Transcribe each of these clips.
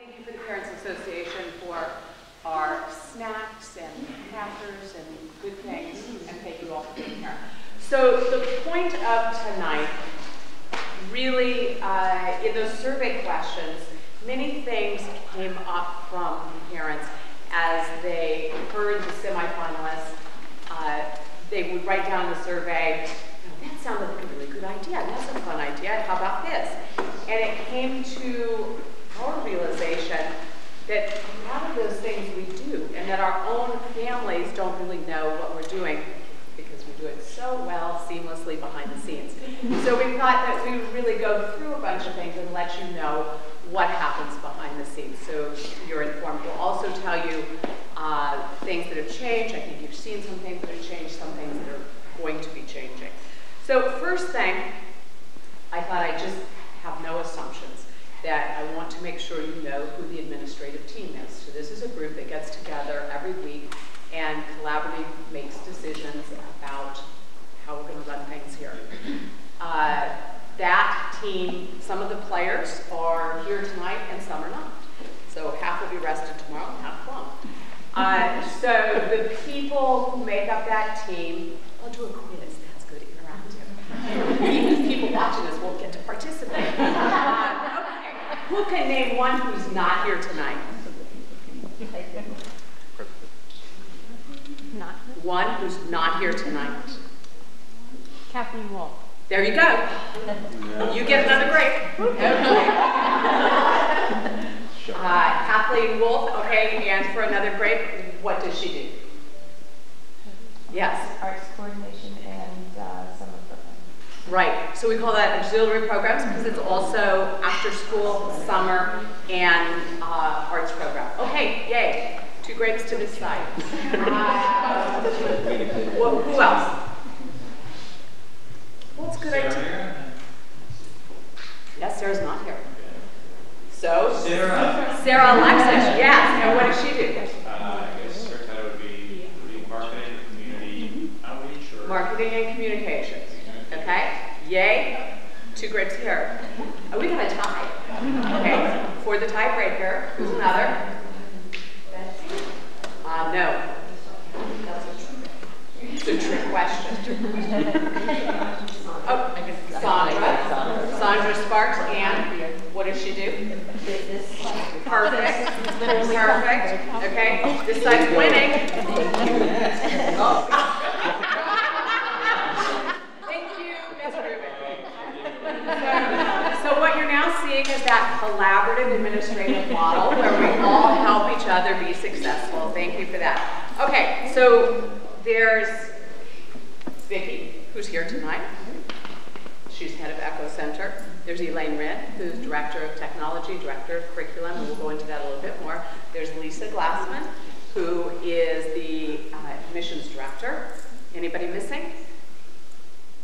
Thank you for the Parents Association for our snacks and crackers and good things, and thank you all for being here. So the point of tonight, really, in those survey questions, many things came up from parents as they heard the semifinalists. They would write down the survey, oh, that sounded like a really good idea, that's a fun idea, how about this? And it came to our realization that a lot of those things we do, and that our own families don't really know what we're doing because we do it so well, seamlessly behind the scenes. So we thought that we would really go through a bunch of things and let you know what happens behind the scenes, so you're informed. We'll also tell you things that have changed. I think you've seen some things that have changed, some things that are going to be changing. So first thing, I thought I'd just have no assumptions, that I want to make sure you know who the administrative team is. So this is a group that gets together every week and collaboratively makes decisions about how we're going to run things here. That team, some of the players are here tonight and some are not. So half will be rested tomorrow and half won't. So the people who make up that team, I'll do a quiz, that's good, interactive. Even people watching this won't get to participate. Okay. Who can name one who's not here tonight? One who's not here tonight. Kathleen Wolf. There you go. You get another grape. Okay. Kathleen Wolf, okay, and for another grape, what does she do? Yes? Arts coordination and summer programs. Right, so we call that auxiliary programs because it's also after school, summer, and arts program. Okay, yay. 2 grapes to this side. Well, who else? What's a good idea? Yes, Sarah's not here. So? Sarah Alexis, yes. And what does she do? I guess her title would be marketing, community outreach, or marketing and communications. Okay? Yay. 2 grapes here. Oh, we got a tie. Okay. For the tiebreaker, who's another? No. It's a trick question. Oh, Sandra. Sandra Sparks, and what does she do? Perfect. Perfect. Okay. This side's winning. Thank you, Ms. Rubin. So what you're now seeing is that collaborative administrative model where we all help each other be successful. Thank you for that. Okay, so there's Vicki, who's here tonight. She's head of Echo Center. There's Elaine Wrenn, who's director of technology, director of curriculum, and we'll go into that a little bit more. There's Lisa Glassman, who is the admissions director. Anybody missing?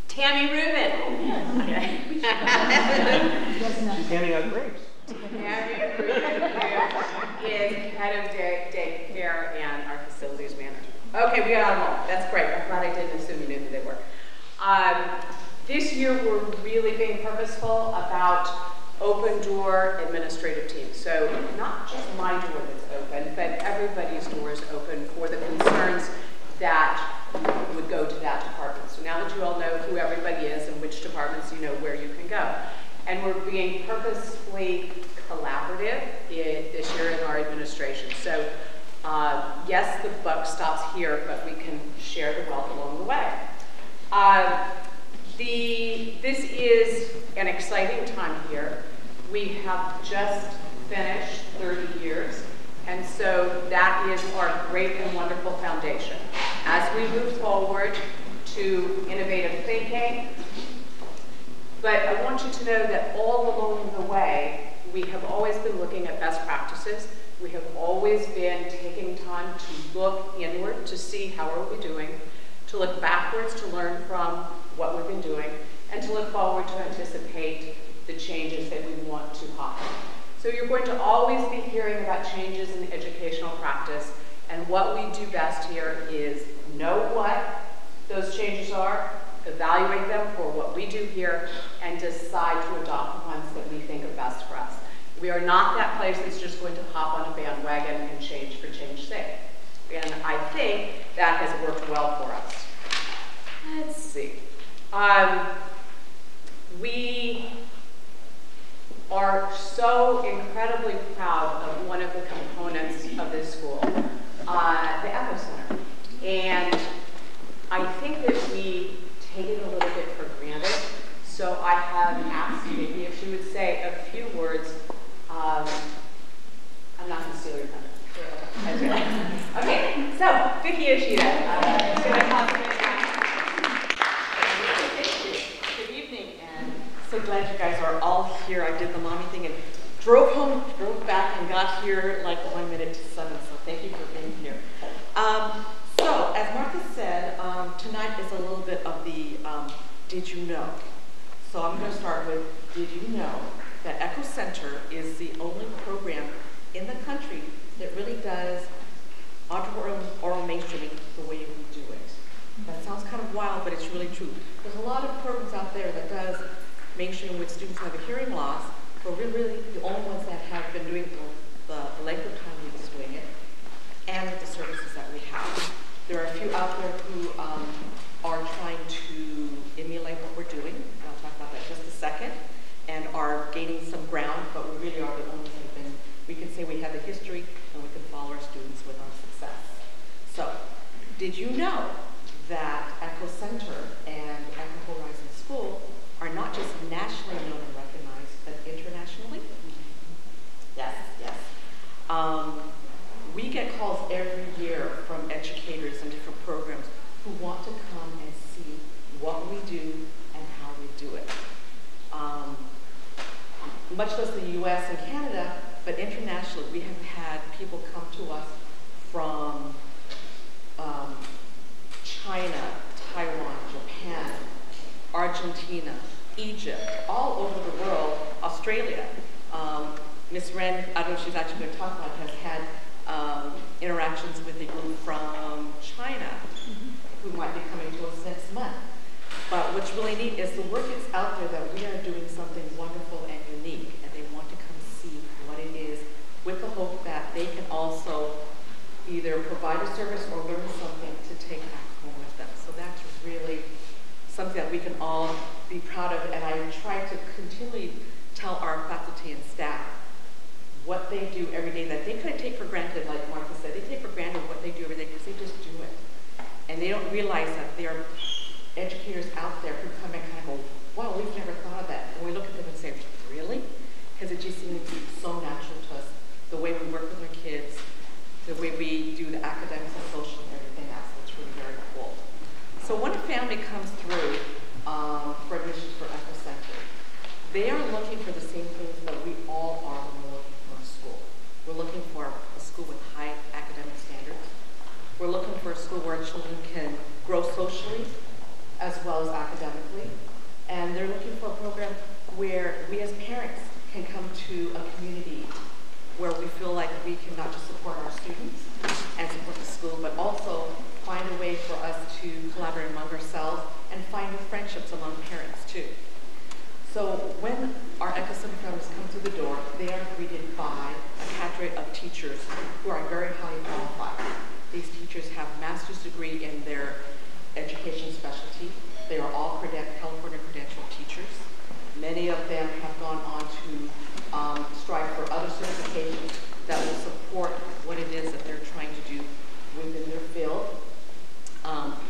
Tammy Rubin. Okay. She's handing out grapes. Tammy Rubin, who is head of daycare and our facilities manager. Okay, we got them all. That's great. I'm glad I didn't assume you knew who they were. This year, we're really being purposeful about open door administrative teams. So not just my door that's open, but everybody's door is open for the concerns that would go to that department. So now that you all know who everybody is and which departments, you know where you can go. And we're being purposefully collaborative this year in our administration. So yes, the buck stops here, but we can share the wealth along the way. This is an exciting time here. We have just finished 30 years, and so that is our great and wonderful foundation. As we move forward to innovative thinking, but I want you to know that all along the way, we have always been looking at best practices. We have always been taking time to look inward to see how are we doing, to look backwards to learn from what we've been doing, and to look forward to anticipate the changes that we want to happen. So you're going to always be hearing about changes in educational practice, and what we do best here is know what those changes are, evaluate them for what we do here, and decide to adopt the ones that we think are best for us. We are not that place that's just going to hop on a bandwagon and change for change's sake. And I think that has worked well for us. Let's see. We are so incredibly proud of one of the components of this school, the Echo Center. And I think that we take it a little bit for granted. So I have asked Vicki if she would say a few words. I'm not going to steal your thunder. Okay, so Vicki Ishida is going to come. Good evening, and so glad you guys are all here. I did the mommy thing and drove home, drove back, and got here like 1 minute to 7. So thank you for being here. So as Martha said, tonight is a little bit of the did you know? So I'm going to start with, did you know that Echo Center is the only program in the country that really does oral mainstreaming the way we do it? That sounds kind of wild, but it's really true. There's a lot of programs out there that does mainstream with students who have a hearing loss, but we're really the only ones that have been doing the length of time we've been doing it, and with the services that we have. There are a few out there who are trying to emulate what we're doing, and I'll talk about that in just a second, and are gaining some ground, but we really are the only ones that have been, we can say we have the history, and we can follow our students with our success. So, did you know that Echo Center and Echo Horizon School are not just nationally known and recognized, but internationally? Yes, yes. We get calls every year from educators and different programs who want to come and see what we do and how we do it. Much less the US and Canada, but internationally, we have had people come to us from China, Taiwan, Japan, Argentina, Egypt, all over the world, Australia. Ms. Wrenn, I don't know if she's actually going to talk about, has had interactions with a group from China who might be coming to us next month. But what's really neat is the work is out there that we are doing something wonderful and unique, and they want to come see what it is with the hope that they can also either provide a service or learn something to take back home with them. So that's really something that we can all be proud of, and I try to continually tell our faculty and staff what they do every day that they couldn't take for granted, like Martha said. They take for granted what they do every day because they just do it. And they don't realize that there are educators out there who come and kind of go, wow, we've never thought of that. And we look at them and say, really? Because it just seems to be so natural to us, the way we work with our kids, the way we do the academics and social and everything else. It's really very cool. So when a family comes through for admissions for Echo Center, they are looking for the same things that we all are when we're looking for a school. We're looking for a school with high academic standards. We're looking for a school where children can grow socially as well as academically. And they're looking for a program where we as parents can come to a community where we feel like we can not just support our students and support the school, but also find a way for us to collaborate among ourselves and find new friendships among parents too. So when our Echo Center families come through the door, they are greeted by a cadre of teachers who are very highly qualified. These teachers have a master's degree in their education specialty. They are all California credentialed teachers. Many of them have gone on to strive for other certifications that will support what it is that they're trying to do within their field.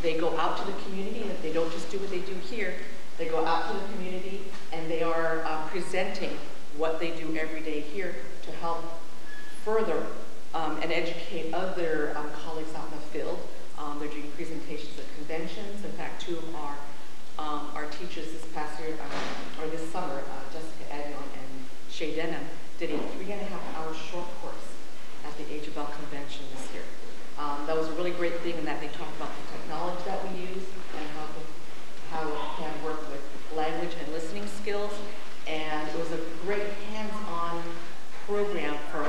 They go out to the community, and they don't just do what they do here. They go out to the community, and they are presenting what they do every day here to help further and educate other colleagues out in the field. They're doing presentations at conventions. In fact, two of our teachers this past year, or this summer, Jessica Agnon and Shay Denham, did a 3.5-hour short course at the Age of Bell convention this year. That was a really great thing in that they talked about the technology that we use and how it can work with language and listening skills. And it was a great hands-on program for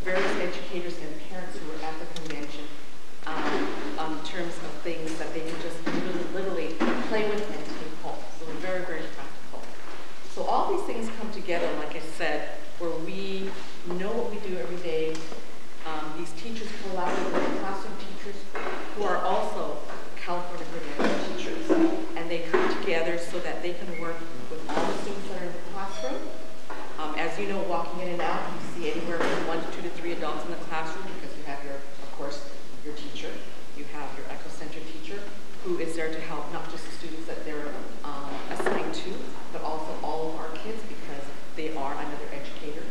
various educators and parents who were at the convention in terms of things that they could just literally play with and take home. So very, very practical. So all these things come together, like I said, where we know what we do every day. These teachers collaborate with classroom teachers who are also California credentialed teachers, and they come together so that they can work with all the students that are in the classroom. As you know, walking in and out, you see anywhere from 1 to 2 to 3 adults in the classroom because you have your, of course, your teacher. You have your eco-centered teacher who is there to help not just the students that they're assigned to, but also all of our kids because they are another educator.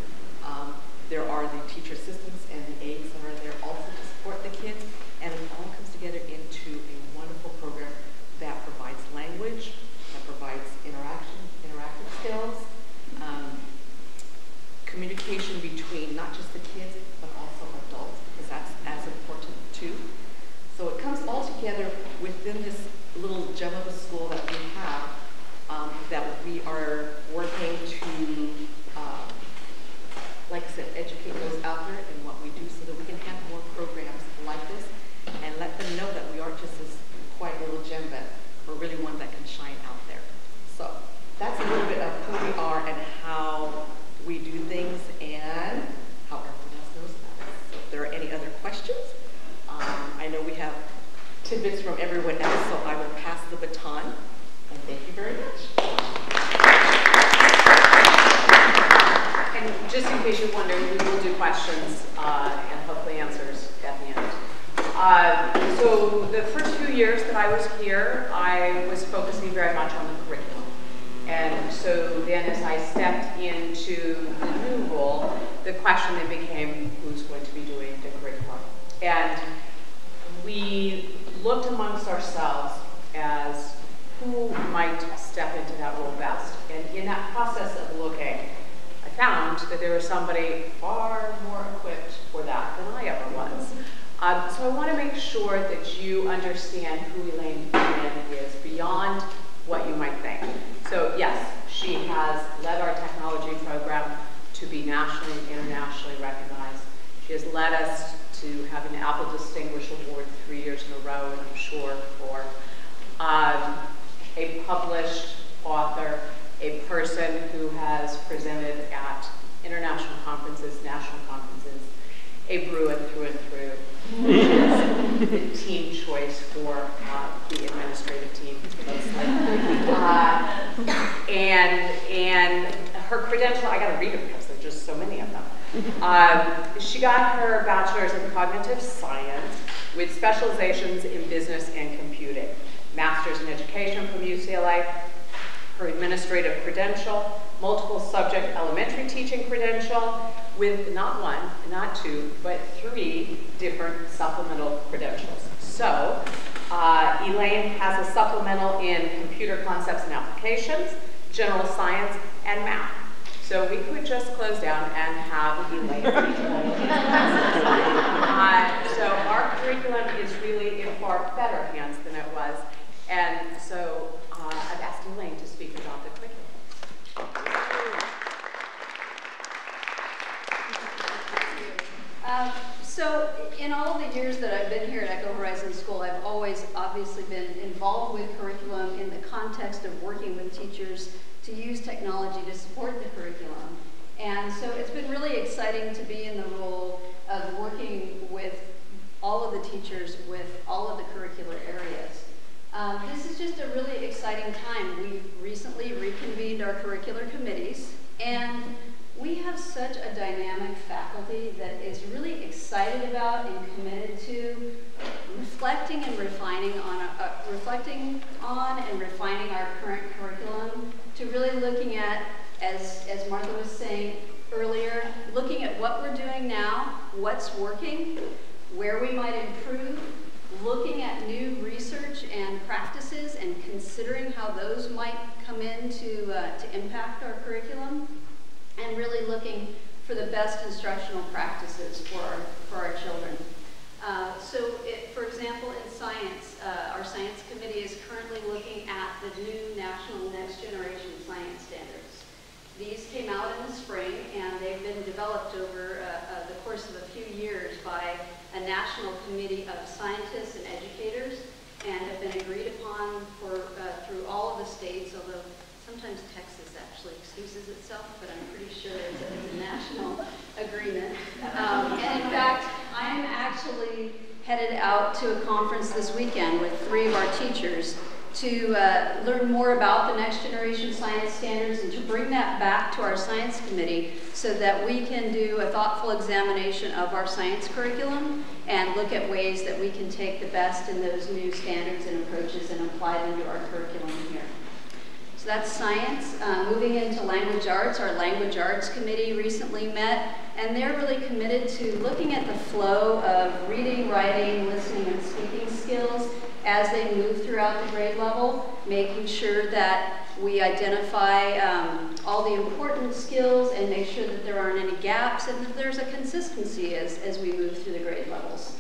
There are the teacher assistants and the aides that are there also to support the kids, and it all comes together into a wonderful program that provides language, that provides interactive skills, communication between not just the kids, but also adults, because that's as important too. So it comes all together within this little gem of a school that we have, that we are working to, like I said, educate those out there in what we do so that we can have more programs like this and let them know that we aren't just this quiet little gem, but we're really one that can shine out there. So that's a little bit of who we are and how we do things and how everyone else knows about it. So if there are any other questions, I know we have tidbits from everyone else, so I will pass the baton, and thank you very much. And just in case you're wondering, we will do questions and hopefully answers at the end. So the first few years that I was here, I was focusing very much on the curriculum. And so then as I stepped into the new role, the question then became, who's going to be doing the curriculum? And we looked amongst ourselves as who might step into that role best. And in that process of looking, I found that there was somebody far more equipped for that than I ever was. So I want to make sure that you understand who Elaine Wrenn is beyond what you might think. So yes, she has led our technology program to be nationally and internationally recognized. She has led us to have an Apple Distinguished Award 3 years in a row, and I'm sure for a published author, a person who has presented at international conferences, national conferences, a Bruin through and through, which is the team choice for the administrative team, mostly. And her credential, I got to read them because there's just so many of them. She got her bachelor's in cognitive science with specializations in business and computing, master's in education from UCLA, her administrative credential, multiple subject elementary teaching credential with not one, not two, but 3 different supplemental credentials. So Elaine has a supplemental in computer concepts and applications, general science, and math. So we could just close down and have Elaine teach all of these classes. So our curriculum is really in far better hands than it was. And so I've asked Elaine to speak about the curriculum. So in all the years that I've been here at Echo Horizon School, I've always obviously been involved with curriculum in the context of working with teachers to use technology to support the curriculum. And so it's been really exciting to be in the role of working with all of the teachers with all of the curricular areas. This is just a really exciting time. We've recently reconvened our curricular committees, and we have such a dynamic faculty that is really excited about and committed to reflecting and refining on and refining our current curriculum, to really looking at, as Martha was saying earlier, looking at what we're doing now, what's working, where we might improve, looking at new research and practices and considering how those might come in to impact our curriculum, and really looking for the best instructional practices for our children. For example, in science, our science committee is currently looking at the new National Next Generation Science Standards. These came out in the spring, and they've been developed over the course of a few years by a national committee of scientists and educators, and have been agreed upon through all of the states, although sometimes Texas actually excuses itself, but I'm pretty sure sure it's a national agreement. And in fact, I am actually headed out to a conference this weekend with 3 of our teachers to learn more about the next generation science standards and to bring that back to our science committee so that we can do a thoughtful examination of our science curriculum and look at ways that we can take the best in those new standards and approaches and apply them to our curriculum here. So that's science. Moving into language arts, our language arts committee recently met, and they're really committed to looking at the flow of reading, writing, listening, and speaking skills as they move throughout the grade level, making sure that we identify all the important skills and make sure that there aren't any gaps and that there's a consistency as we move through the grade levels.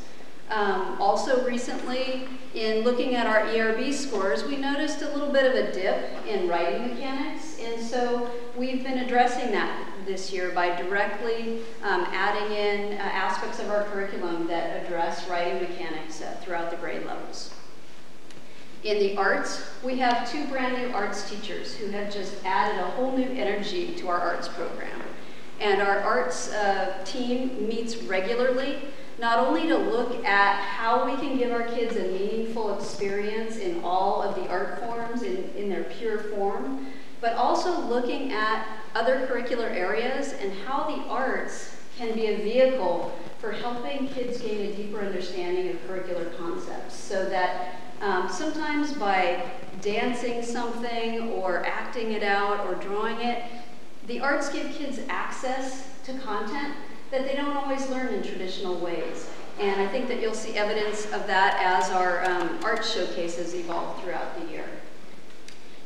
Also recently, in looking at our ERB scores, we noticed a little bit of a dip in writing mechanics, and so we've been addressing that this year by directly adding in aspects of our curriculum that address writing mechanics throughout the grade levels. In the arts, we have 2 brand new arts teachers who have just added a whole new energy to our arts program. And our arts team meets regularly, not only to look at how we can give our kids a meaningful experience in all of the art forms in their pure form, but also looking at other curricular areas and how the arts can be a vehicle for helping kids gain a deeper understanding of curricular concepts, so that sometimes by dancing something or acting it out or drawing it, the arts give kids access to content that they don't always learn in traditional ways. And I think that you'll see evidence of that as our art showcases evolve throughout the year.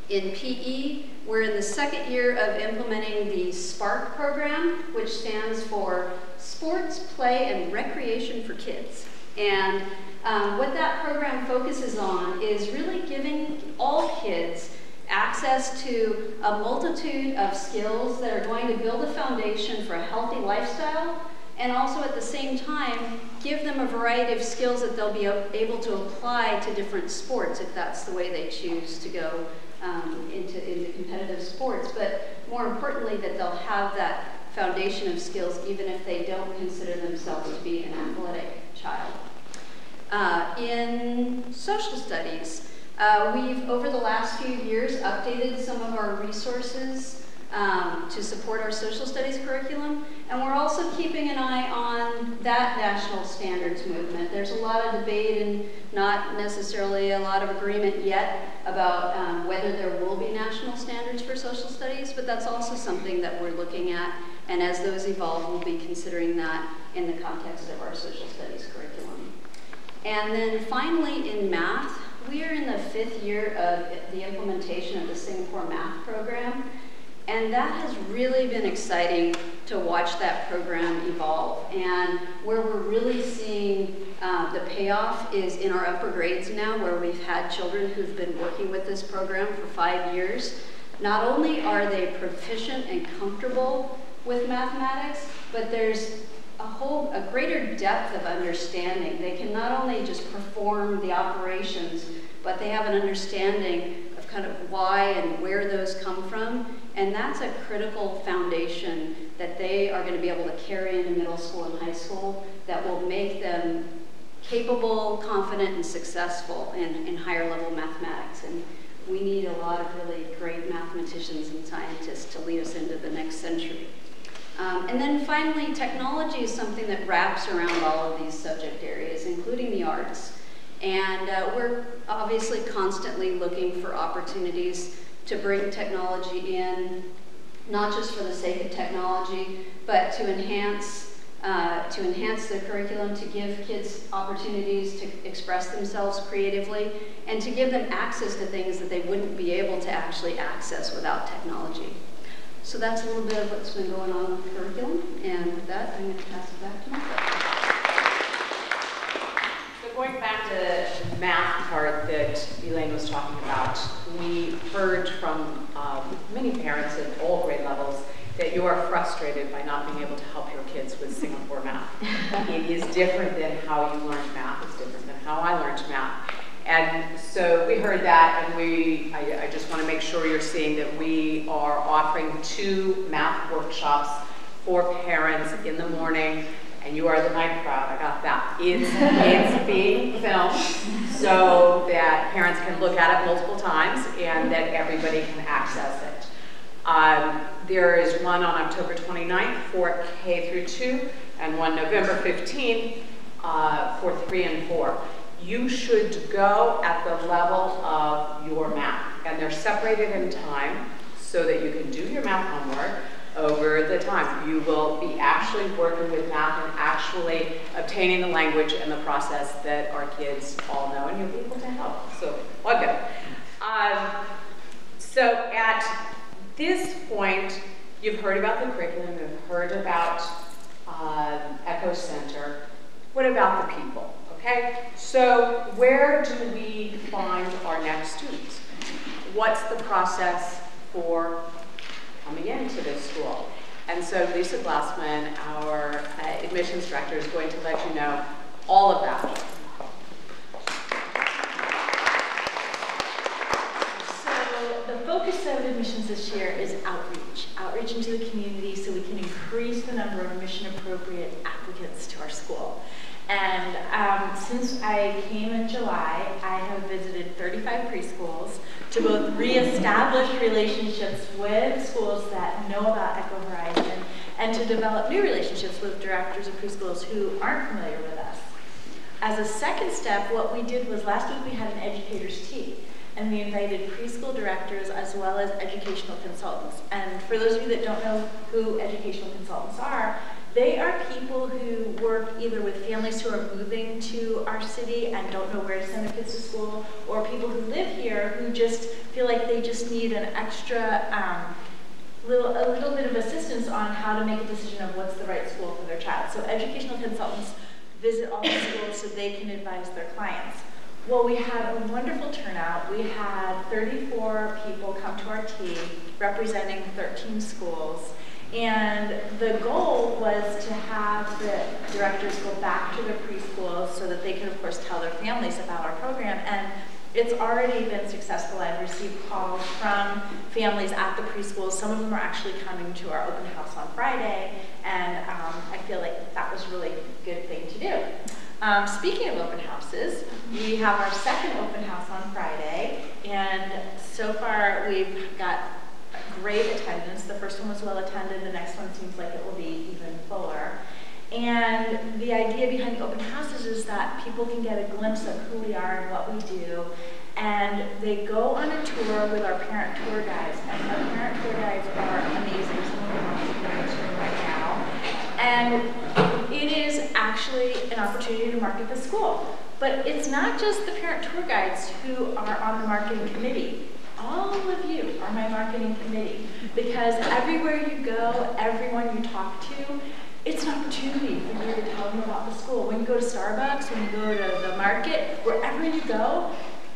In PE, we're in the 2nd year of implementing the SPARK program, which stands for Sports, Play, and Recreation for Kids. And what that program focuses on is really giving all kids access to a multitude of skills that are going to build a foundation for a healthy lifestyle, and also at the same time give them a variety of skills that they'll be able to apply to different sports if that's the way they choose to go into competitive sports. But more importantly, that they'll have that foundation of skills even if they don't consider themselves to be an athletic child. In social studies, we've, over the last few years, updated some of our resources to support our social studies curriculum, and we're also keeping an eye on that national standards movement. There's a lot of debate and not necessarily a lot of agreement yet about whether there will be national standards for social studies, but that's also something that we're looking at, and as those evolve, we'll be considering that in the context of our social studies curriculum. And then finally, in math, we are in the 5th year of the implementation of the Singapore math program, and that has really been exciting to watch that program evolve. And where we're really seeing the payoff is in our upper grades now, where we've had children who've been working with this program for 5 years. Not only are they proficient and comfortable with mathematics, but there's a greater depth of understanding. They can not only just perform the operations, but they have an understanding of kind of why and where those come from, and that's a critical foundation that they are going to be able to carry into middle school and high school that will make them capable, confident, and successful in higher level mathematics. And we need a lot of really great mathematicians and scientists to lead us into the next century. And then finally, technology is something that wraps around all of these subject areas, including the arts. And we're obviously constantly looking for opportunities to bring technology in, not just for the sake of technology, but to enhance the curriculum, to give kids opportunities to express themselves creatively, and to give them access to things that they wouldn't be able to actually access without technology. So that's a little bit of what's been going on with the curriculum, and with that, I'm going to pass it back to Martha. So going back to the math part that Elaine was talking about, we heard from many parents at all grade levels that you are frustrated by not being able to help your kids with Singapore math. It is different than how you learned math. It's different than how I learned math. And so we heard that, and I just want to make sure you're seeing that we are offering 2 math workshops for parents in the morning, and you are the night crowd, I got that. It's being filmed so that parents can look at it multiple times and that everybody can access it. There is one on October 29th for K through 2, and one November 15th for 3 and 4. You should go at the level of your math, and they're separated in time so that you can do your math homework over the time. You will be actually working with math and actually obtaining the language and the process that our kids all know, and you'll be able to help. So, all good. So at this point, you've heard about the curriculum, you've heard about Echo Center. What about the people? Okay, so where do we find our next students? What's the process for coming into this school? And so Lisa Glassman, our admissions director, is going to let you know all of that. So the focus of admissions this year is outreach into the community so we can increase the number of admission-appropriate applicants to our school. And since I came in July, I have visited 35 preschools to both reestablish relationships with schools that know about Echo Horizon and to develop new relationships with directors of preschools who aren't familiar with us. As a second step, what we did was last week we had an educators tea, and we invited preschool directors as well as educational consultants. And for those of you that don't know who educational consultants are, they are people who work either with families who are moving to our city and don't know where to send their kids to school, or people who live here who just feel like they just need an extra a little bit of assistance on how to make a decision of what's the right school for their child. So educational consultants visit all the schools so they can advise their clients. Well, we had a wonderful turnout. We had 34 people come to our tea representing 13 schools. And the goal was to have the directors go back to their preschools so that they could, of course, tell their families about our program. And it's already been successful. I've received calls from families at the preschools. Some of them are actually coming to our open house on Friday, and I feel like that was a really good thing to do. Speaking of open houses, we have our second open house on Friday, and so far we've got great attendance. The first one was well attended. The next one seems like it will be even fuller. And the idea behind the open houses is that people can get a glimpse of who we are and what we do. And they go on a tour with our parent tour guides. And our parent tour guides are amazing. Some of them are on the room right now. And it is actually an opportunity to market the school. But it's not just the parent tour guides who are on the marketing committee. All of you are my marketing committee, because everywhere you go, everyone you talk to, it's an opportunity for you to tell them about the school. When you go to Starbucks, when you go to the market, wherever you go,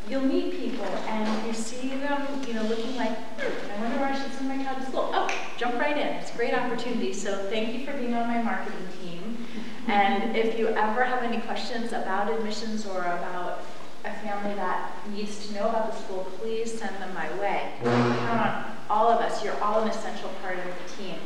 you'll meet people and you see them, looking like, I wonder where I should send my child to school. Oh, jump right in. It's a great opportunity. So thank you for being on my marketing team. And if you ever have any questions about admissions or about a family that needs to know about the school, please send them my way. Count on all of us. You're all an essential part of the team.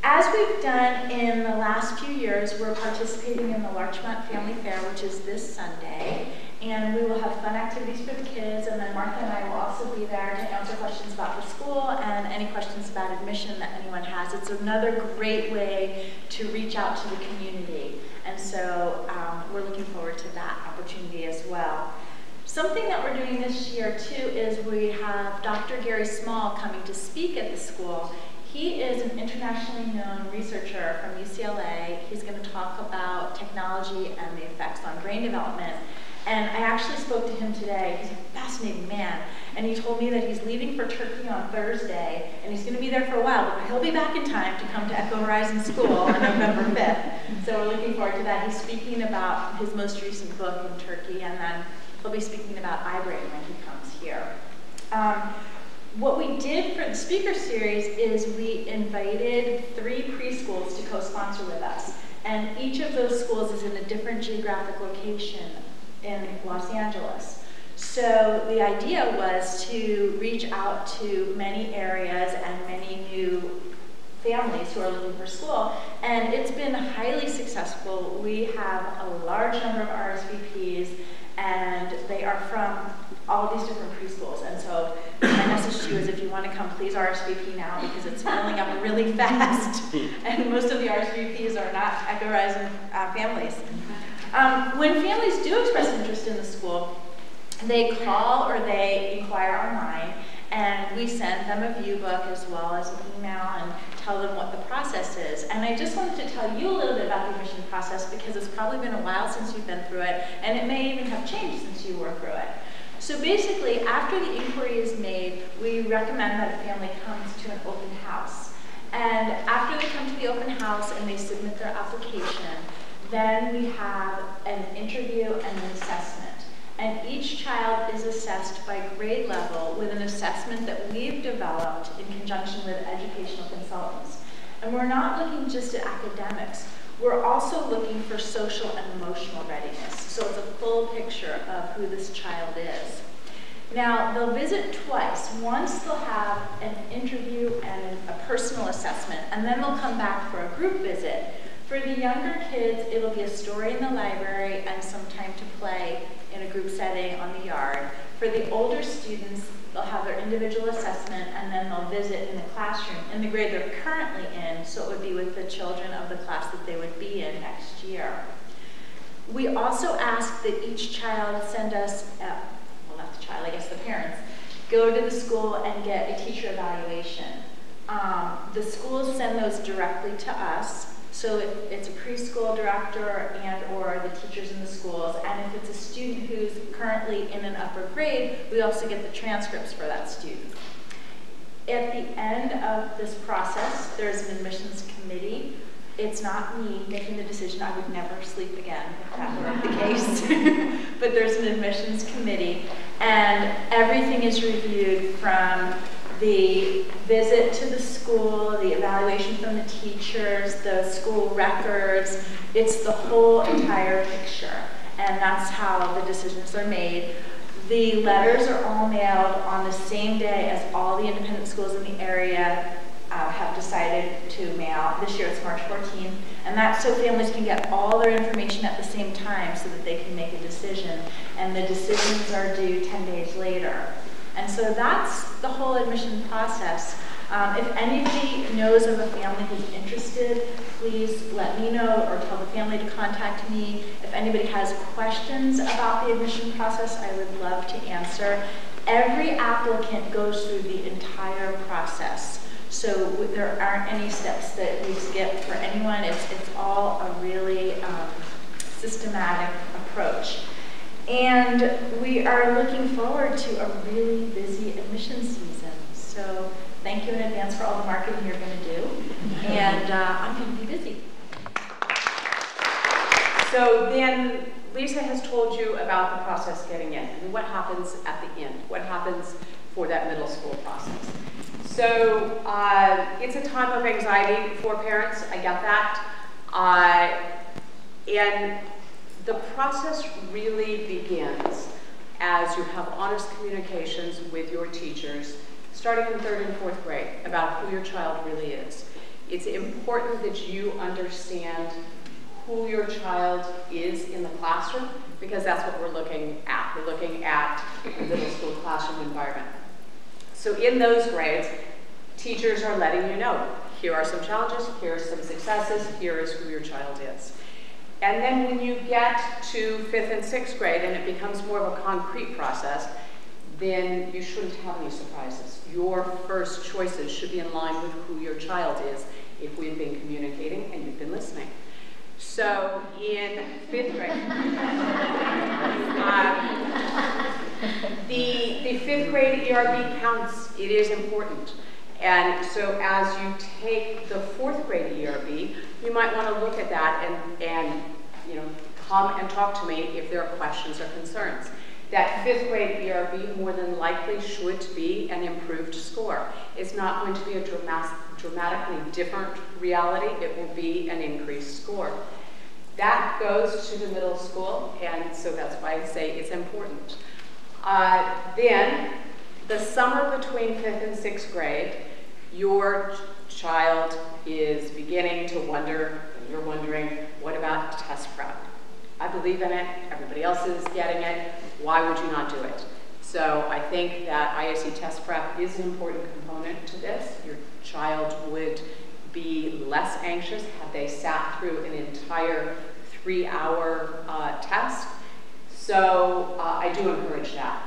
As we've done in the last few years, we're participating in the Larchmont Family Fair, which is this Sunday, and we will have fun activities for the kids, and then Martha and I will also be there to answer questions about the school and any questions about admission that anyone has. It's another great way to reach out to the community, and so we're looking forward to that opportunity as well. Something that we're doing this year too is we have Dr. Gary Small coming to speak at the school. He is an internationally known researcher from UCLA. He's going to talk about technology and the effects on brain development. And I actually spoke to him today. He's a fascinating man. And he told me that he's leaving for Turkey on Thursday, and he's going to be there for a while, but he'll be back in time to come to Echo Horizon School on November 5th. So we're looking forward to that. He's speaking about his most recent book in Turkey, and then he'll be speaking about iBrain when he comes here. What we did for the speaker series is we invited 3 preschools to co-sponsor with us. And each of those schools is in a different geographic location in Los Angeles. So the idea was to reach out to many areas and many new families who are looking for school, and it's been highly successful. We have a large number of RSVPs, and they are from all these different preschools. And so my message to you is, if you want to come, please RSVP now, because it's filling up really fast, and most of the RSVPs are not Echo Horizon families. When families do express interest in the school, they call or they inquire online, and we send them a view book as well as an email and tell them what the process is. And I just wanted to tell you a little bit about the admission process, because it's probably been a while since you've been through it, and it may even have changed since you were through it. So basically, after the inquiry is made, we recommend that a family comes to an open house. And after they come to the open house and they submit their application, then we have an interview and an assessment. And each child is assessed by grade level with an assessment that we've developed in conjunction with educational consultants. And we're not looking just at academics. We're also looking for social and emotional readiness. So it's a full picture of who this child is. Now, they'll visit twice. Once they'll have an interview and a personal assessment, and then they'll come back for a group visit. For the younger kids, it'll be a story in the library and some time to play in a group setting on the yard. For the older students, they'll have their individual assessment, and then they'll visit in the classroom in the grade they're currently in, so it would be with the children of the class that they would be in next year. We also ask that each child send us, well, not the child, I guess the parents, go to the school and get a teacher evaluation. The schools send those directly to us. So if it's a preschool director and or the teachers in the schools, and if it's a student who's currently in an upper grade, we also get the transcripts for that student. At the end of this process, there's an admissions committee. It's not me making the decision. I would never sleep again if that were the case. But there's an admissions committee, and everything is reviewed, from the visit to the school, the evaluation from the teachers, the school records. It's the whole entire picture, and that's how the decisions are made. The letters are all mailed on the same day as all the independent schools in the area have decided to mail. This year it's March 14th, and that's so families can get all their information at the same time so that they can make a decision, and the decisions are due 10 days later. And so that's the whole admission process. If anybody knows of a family who's interested, please let me know or tell the family to contact me. If anybody has questions about the admission process, I would love to answer. Every applicant goes through the entire process. So there aren't any steps that we skip for anyone. It's all a really systematic approach. And we are looking forward to a really busy admission season. So thank you in advance for all the marketing you're going to do. And I'm going to be busy. So then Lisa has told you about the process getting in. And what happens at the end? What happens for that middle school process? So it's a time of anxiety for parents. I get that. And the process really begins as you have honest communications with your teachers, starting in 3rd and 4th grade, about who your child really is. It's important that you understand who your child is in the classroom, because that's what we're looking at. We're looking at the middle school classroom environment. So in those grades, teachers are letting you know, here are some challenges, here are some successes, here is who your child is. And then when you get to 5th and 6th grade and it becomes more of a concrete process, then you shouldn't have any surprises. Your first choices should be in line with who your child is if we've been communicating and you've been listening. So in 5th grade, the 5th grade ERB counts. It is important. And so as you take the 4th grade ERB, you might want to look at that and come and talk to me if there are questions or concerns. That 5th grade ERB more than likely should be an improved score. It's not going to be a dramatically different reality. It will be an increased score. That goes to the middle school, and so that's why I say it's important. Then, the summer between 5th and 6th grade, your child is beginning to wonder, and you're wondering, what about test prep? I believe in it, everybody else is getting it, why would you not do it? So I think that ISE test prep is an important component to this. Your child would be less anxious had they sat through an entire 3-hour test. So I do encourage that.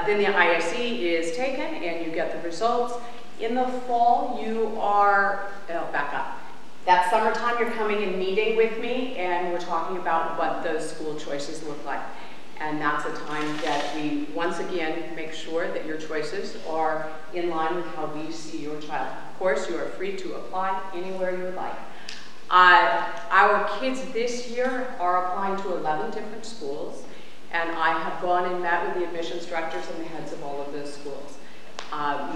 Then the ISE is taken and you get the results. In the fall, you are, back up. That summertime, you're coming and meeting with me, and we're talking about what those school choices look like. And that's a time that we, once again, make sure that your choices are in line with how we see your child. Of course, you are free to apply anywhere you would like. Our kids this year are applying to 11 different schools, and I have gone and met with the admissions directors and the heads of all of those schools.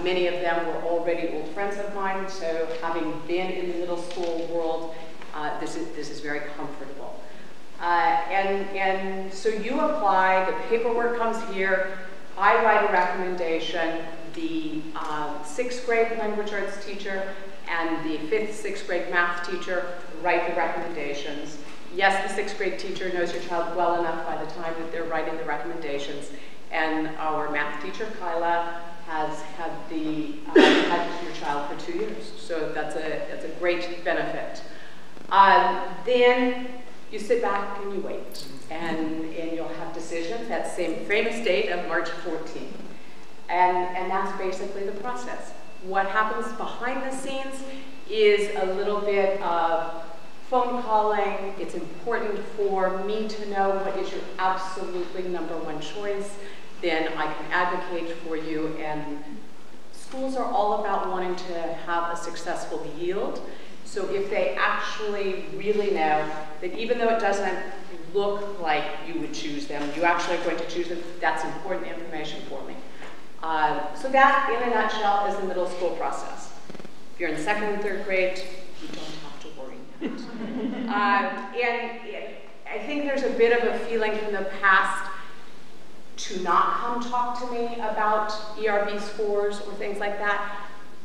Many of them were already old friends of mine, so having been in the middle school world, this is very comfortable. And so you apply, the paperwork comes here, I write a recommendation, the 6th grade language arts teacher and the 5th, 6th grade math teacher write the recommendations. Yes, the 6th grade teacher knows your child well enough by the time that they're writing the recommendations, and our math teacher, Kyla, has had your child for 2 years, so that's a great benefit. Then you sit back and you wait, and you'll have decisions that same famous date of March 14th, and that's basically the process. What happens behind the scenes is a little bit of phone calling. It's important for me to know what is your absolutely #1 choice. Then I can advocate for you, and schools are all about wanting to have a successful yield. So if they actually really know that even though it doesn't look like you would choose them, you actually are going to choose them, that's important information for me. So that, in a nutshell, is the middle school process. If you're in 2nd and 3rd grade, you don't have to worry about it. And I think there's a bit of a feeling from the past to not come talk to me about ERB scores or things like that.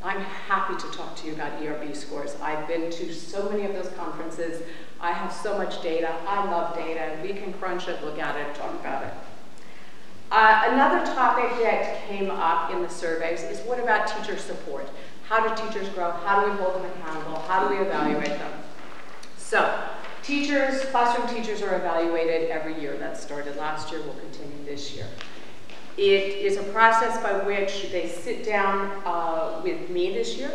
I'm happy to talk to you about ERB scores. I've been to so many of those conferences. I have so much data. I love data. We can crunch it, look at it, talk about it. Another topic that came up in the surveys is, what about teacher support? How do teachers grow? How do we hold them accountable? How do we evaluate them? So, teachers, classroom teachers are evaluated every year. That started last year, will continue this year. It is a process by which they sit down with me this year,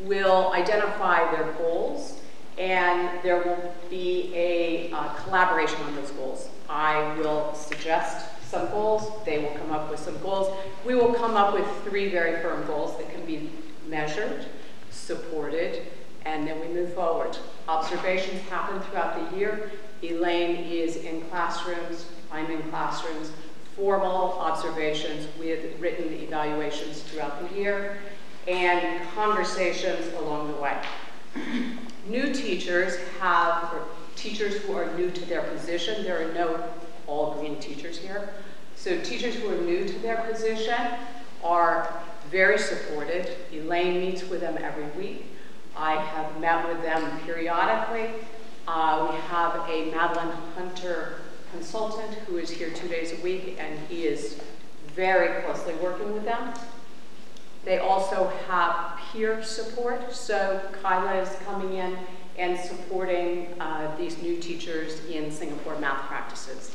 will identify their goals, and there will be a collaboration on those goals. I will suggest some goals, they will come up with some goals. We will come up with 3 very firm goals that can be measured, supported, and then we move forward. Observations happen throughout the year. Elaine is in classrooms, I'm in classrooms, formal observations with written evaluations throughout the year, and conversations along the way. New teachers or teachers who are new to their position. There are no all green teachers here. So teachers who are new to their position are very supported. Elaine meets with them every week. I have met with them periodically. We have a Madeline Hunter consultant who is here 2 days a week, and he is very closely working with them. They also have peer support, so Kyla is coming in and supporting these new teachers in Singapore math practices.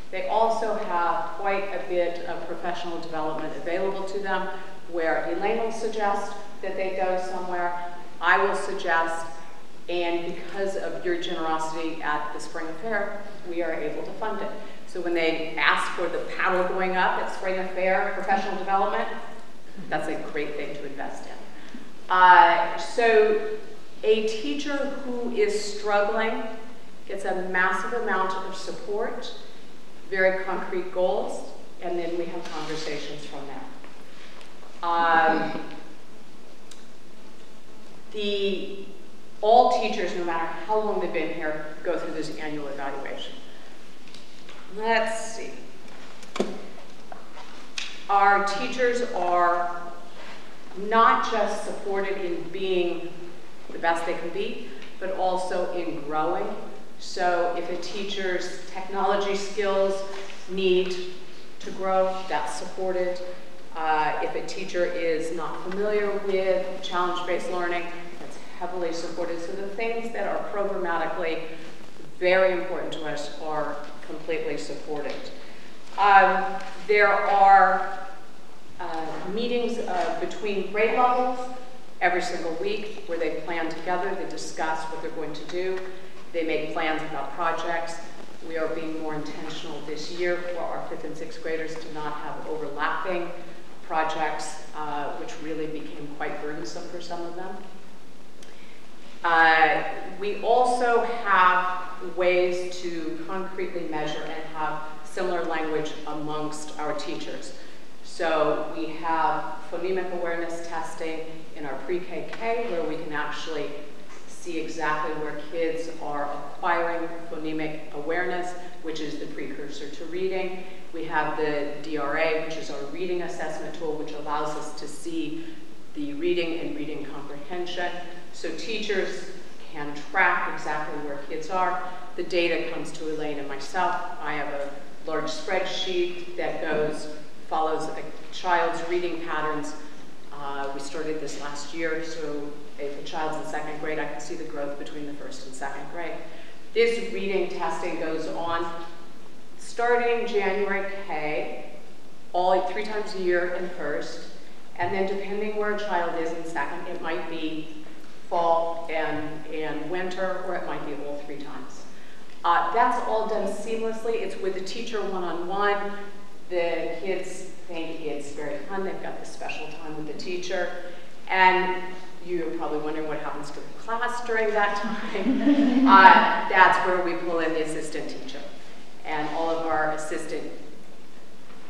They also have quite a bit of professional development available to them, where Elaine will suggest that they go somewhere, I will suggest, and because of your generosity at the Spring Affair, we are able to fund it. So when they ask for the paddle going up at Spring Affair professional development, that's a great thing to invest in. So a teacher who is struggling gets a massive amount of support, very concrete goals, and then we have conversations from there. All teachers, no matter how long they've been here, go through this annual evaluation. Let's see. Our teachers are not just supported in being the best they can be, but also in growing. So if a teacher's technology skills need to grow, that's supported. If a teacher is not familiar with challenge-based learning, that's heavily supported. So the things that are programmatically very important to us are completely supported. There are meetings between grade levels every single week where they plan together, they discuss what they're going to do, they make plans about projects. We are being more intentional this year for our 5th and 6th graders to not have overlapping projects, which really became quite burdensome for some of them. We also have ways to concretely measure and have similar language amongst our teachers. So we have phonemic awareness testing in our pre-KK, where we can actually see exactly where kids are acquiring phonemic awareness, which is the precursor to reading. We have the DRA, which is our reading assessment tool, which allows us to see the reading and reading comprehension. So teachers can track exactly where kids are. The data comes to Elaine and myself. I have a large spreadsheet that follows a child's reading patterns. We started this last year, so if a child's in 2nd grade, I can see the growth between the 1st and 2nd grade. This reading testing goes on starting January K, 3 times a year in 1st, and then depending where a child is in 2nd, it might be fall and winter, or it might be all 3 times. That's all done seamlessly. It's with the teacher one-on-one. The kids think it's very fun. They've got this special time with the teacher. And you're probably wondering what happens to the class during that time. That's where we pull in the assistant teacher. And all of our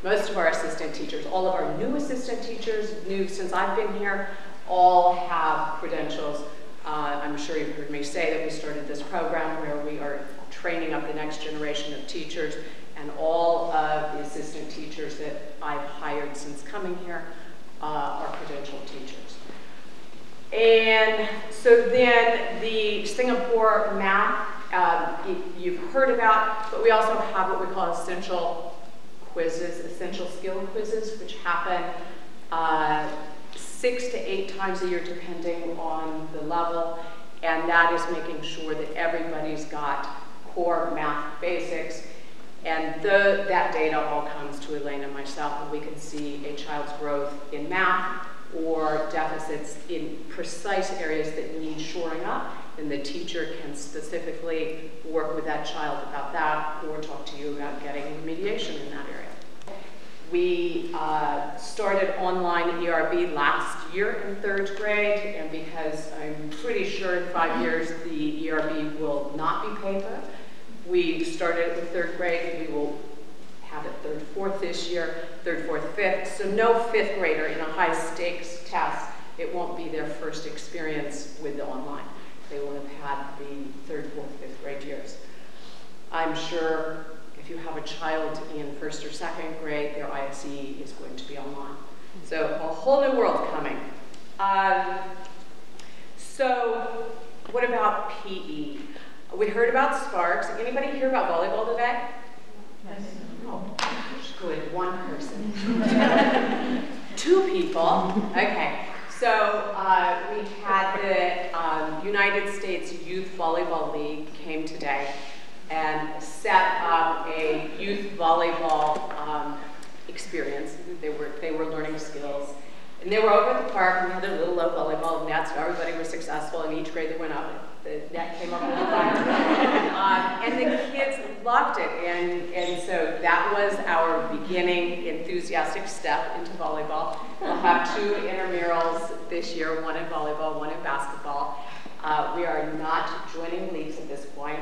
most of our assistant teachers, all of our new assistant teachers, new since I've been here, all have credentials. I'm sure you've heard me say that we started this program where we are training up the next generation of teachers, and all of the assistant teachers that I've hired since coming here are credentialed teachers. And so then the Singapore math, you've heard about, but we also have what we call essential quizzes, essential skill quizzes, which happen 6 to 8 times a year depending on the level, and that is making sure that everybody's got core math basics. And that data all comes to Elaine and myself, and we can see a child's growth in math or deficits in precise areas that need shoring up, and the teacher can specifically work with that child about that or talk to you about getting remediation in that area. We started online ERB last year in 3rd grade, and because I'm pretty sure in 5 years the ERB will not be paper, we started with 3rd grade. We will have it 3rd, 4th this year, 3rd, 4th, 5th. So no 5th grader in a high stakes test, it won't be their first experience with the online. They will have had the 3rd, 4th, 5th grade years. I'm sure if you have a child in 1st or 2nd grade, their ISE is going to be online. So a whole new world coming. So what about PE? We heard about Sparks. Anybody hear about volleyball today? Yes. Oh, good. One person. 2 people. Okay. So we had the United States Youth Volleyball League came today and set up a youth volleyball experience. They were learning skills. And they were over at the park, and we had their little low volleyball nets, so everybody was successful, and each grade that went up, the net came up on fire. And the kids loved it, and so that was our beginning enthusiastic step into volleyball. We'll have 2 intramurals this year, 1 in volleyball, 1 in basketball. We are not joining leagues at this point.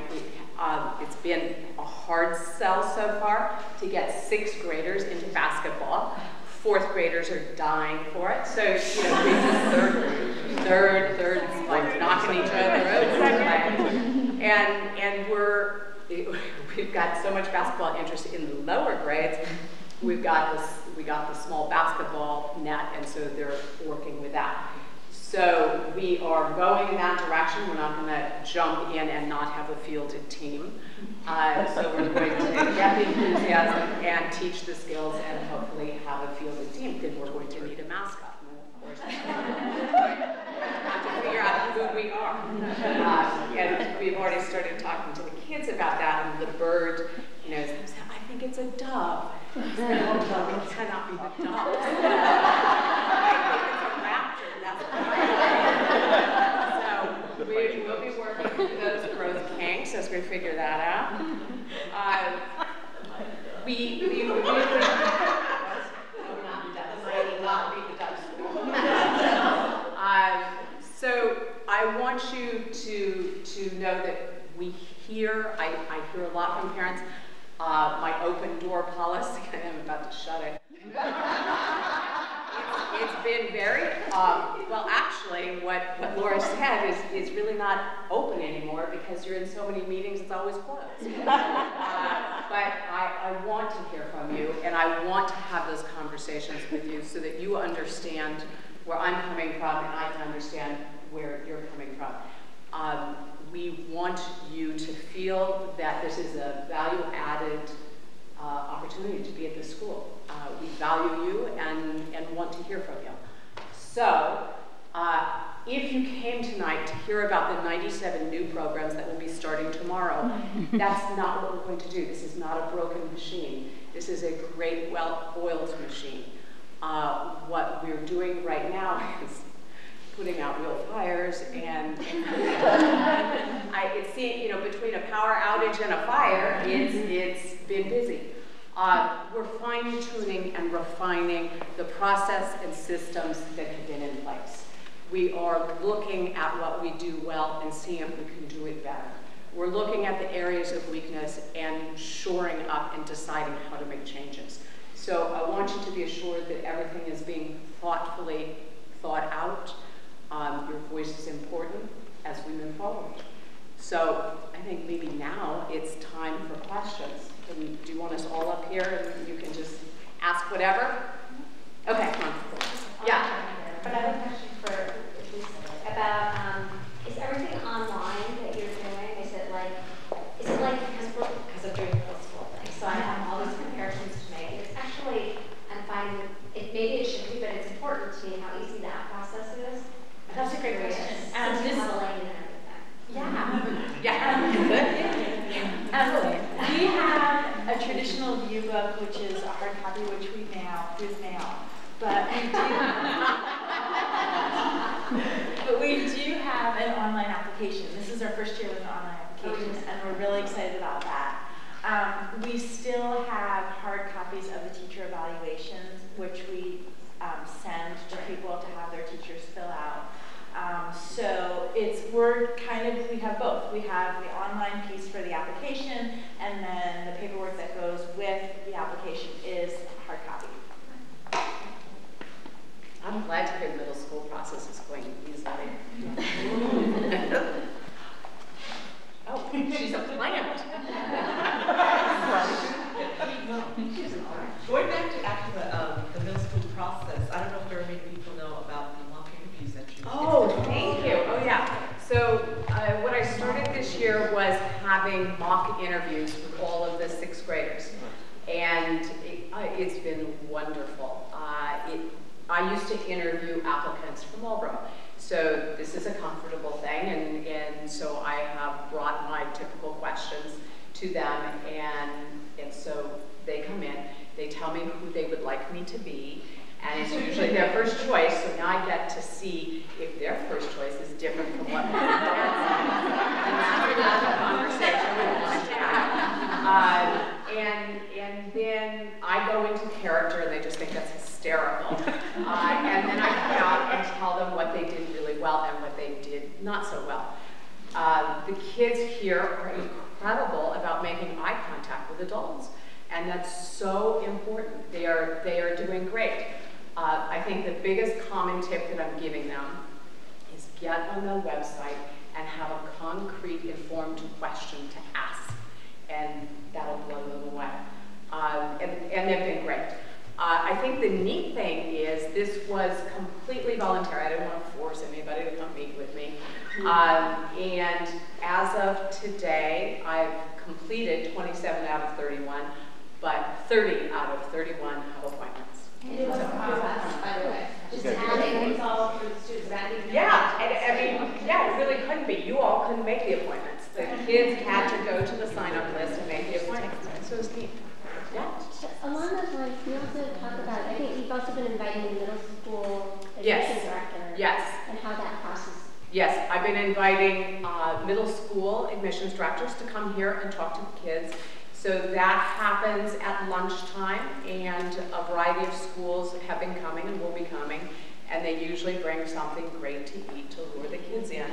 It's been a hard sell so far to get 6th graders into basketball. Fourth graders are dying for it. So, you know, we just third, like knocking each other over. And we've got so much basketball interest in the lower grades. We got the small basketball net, and so they're working with that. So we are going in that direction. We're not going to jump in and not have a fielded team. So we're going to get the enthusiasm and teach the skills and hopefully have a fielded team. Then we're going to need a mascot. And of course, have to figure out who we are. And we've already started talking to the kids about that. And the bird, you know, says, I think it's a dove. No, it cannot be the dove. I think it's a raptor. That's so we will be working through those growth kinks as we figure that out. So I want you to know that we hear, I hear a lot from parents, my open door policy, I'm about to shut it. It's been very, well actually what Laura said is really not open anymore because you're in so many meetings, it's always closed. But I want to hear from you and I want to have those conversations with you so that you understand where I'm coming from and I can understand where you're coming from. We want you to feel that this is a value-added opportunity to be at the school. We value you and want to hear from you. So, if you came tonight to hear about the 97 new programs that will be starting tomorrow, that's not what we're going to do. This is not a broken machine. This is a great, well-oiled machine. What we're doing right now is putting out real fires, and it's seen, you know, between a power outage and a fire, it's been busy. We're fine-tuning and refining the process and systems that have been in place. We are looking at what we do well and seeing if we can do it better. We're looking at the areas of weakness and shoring up and deciding how to make changes. So I want you to be assured that everything is being thoughtfully thought out. Your voice is important as we move forward. So I think maybe now it's time for questions. Do you want us all up here and you can just ask whatever? Okay, come on. Yeah. But I have a question for Lisa about, is everything online that you're doing? Is it like because I'm doing middle school things, so I have all these comparisons to make. And it's actually, I'm finding, maybe it should be, but it's important to me how easy that process is. That's a great question. Modeling and everything. We have a traditional view book, which is a hard copy, which we mail through mail. But we do have an online application. This is our first year with an online application, and we're really excited about that. We still have hard copies of the teacher evaluations, which we send to people to have their teachers fill out. So we have both. We have the online piece for the application, and then the paperwork that goes with the application is hard copy. I'm glad to hear the middle school process is going easily. Oh, she's a plant. Going back to actually the middle school process, I don't know if very many people know about the mock interviews that you did. Oh, thank you. Oh, yeah. So what I started this year was having mock interviews with all of the 6th graders. And it's been wonderful. I used to interview applicants from Marlboro. So this is a comfortable thing, and so I have brought my typical questions to them, and so they come in, they tell me who they would like me to be, and it's usually their first choice, so now I get to see if their first choice is different from what my parents are. And that's another conversation we want to have. And then I go into character, and they just think that's hysterical. And then I come out and tell them what they did really well and what they did not so well. The kids here are incredible about making eye contact with adults. And that's so important. They are doing great. I think the biggest common tip that I'm giving them is get on the website and have a concrete, informed question to ask. And that'll blow them away. And they've been great. I think the neat thing is this was completely voluntary. I didn't want to force anybody to come meet with me. And as of today, I've completed 27 out of 31, but 30 out of 31 have appointments. And it wasn't process, by the way. Just adding things all for the students. Yeah, it really couldn't be. You all couldn't make the appointments. The kids had to go to the sign-up list and make the appointments. So it was neat. Yeah. Along those lines, can you also talk about, I think you've also been inviting the middle school admissions director. Yes. And how that process. Yes, I've been inviting middle school admissions directors to come here and talk to the kids. So that happens at lunchtime, and a variety of schools have been coming and will be coming, and they usually bring something great to eat to lure the kids in.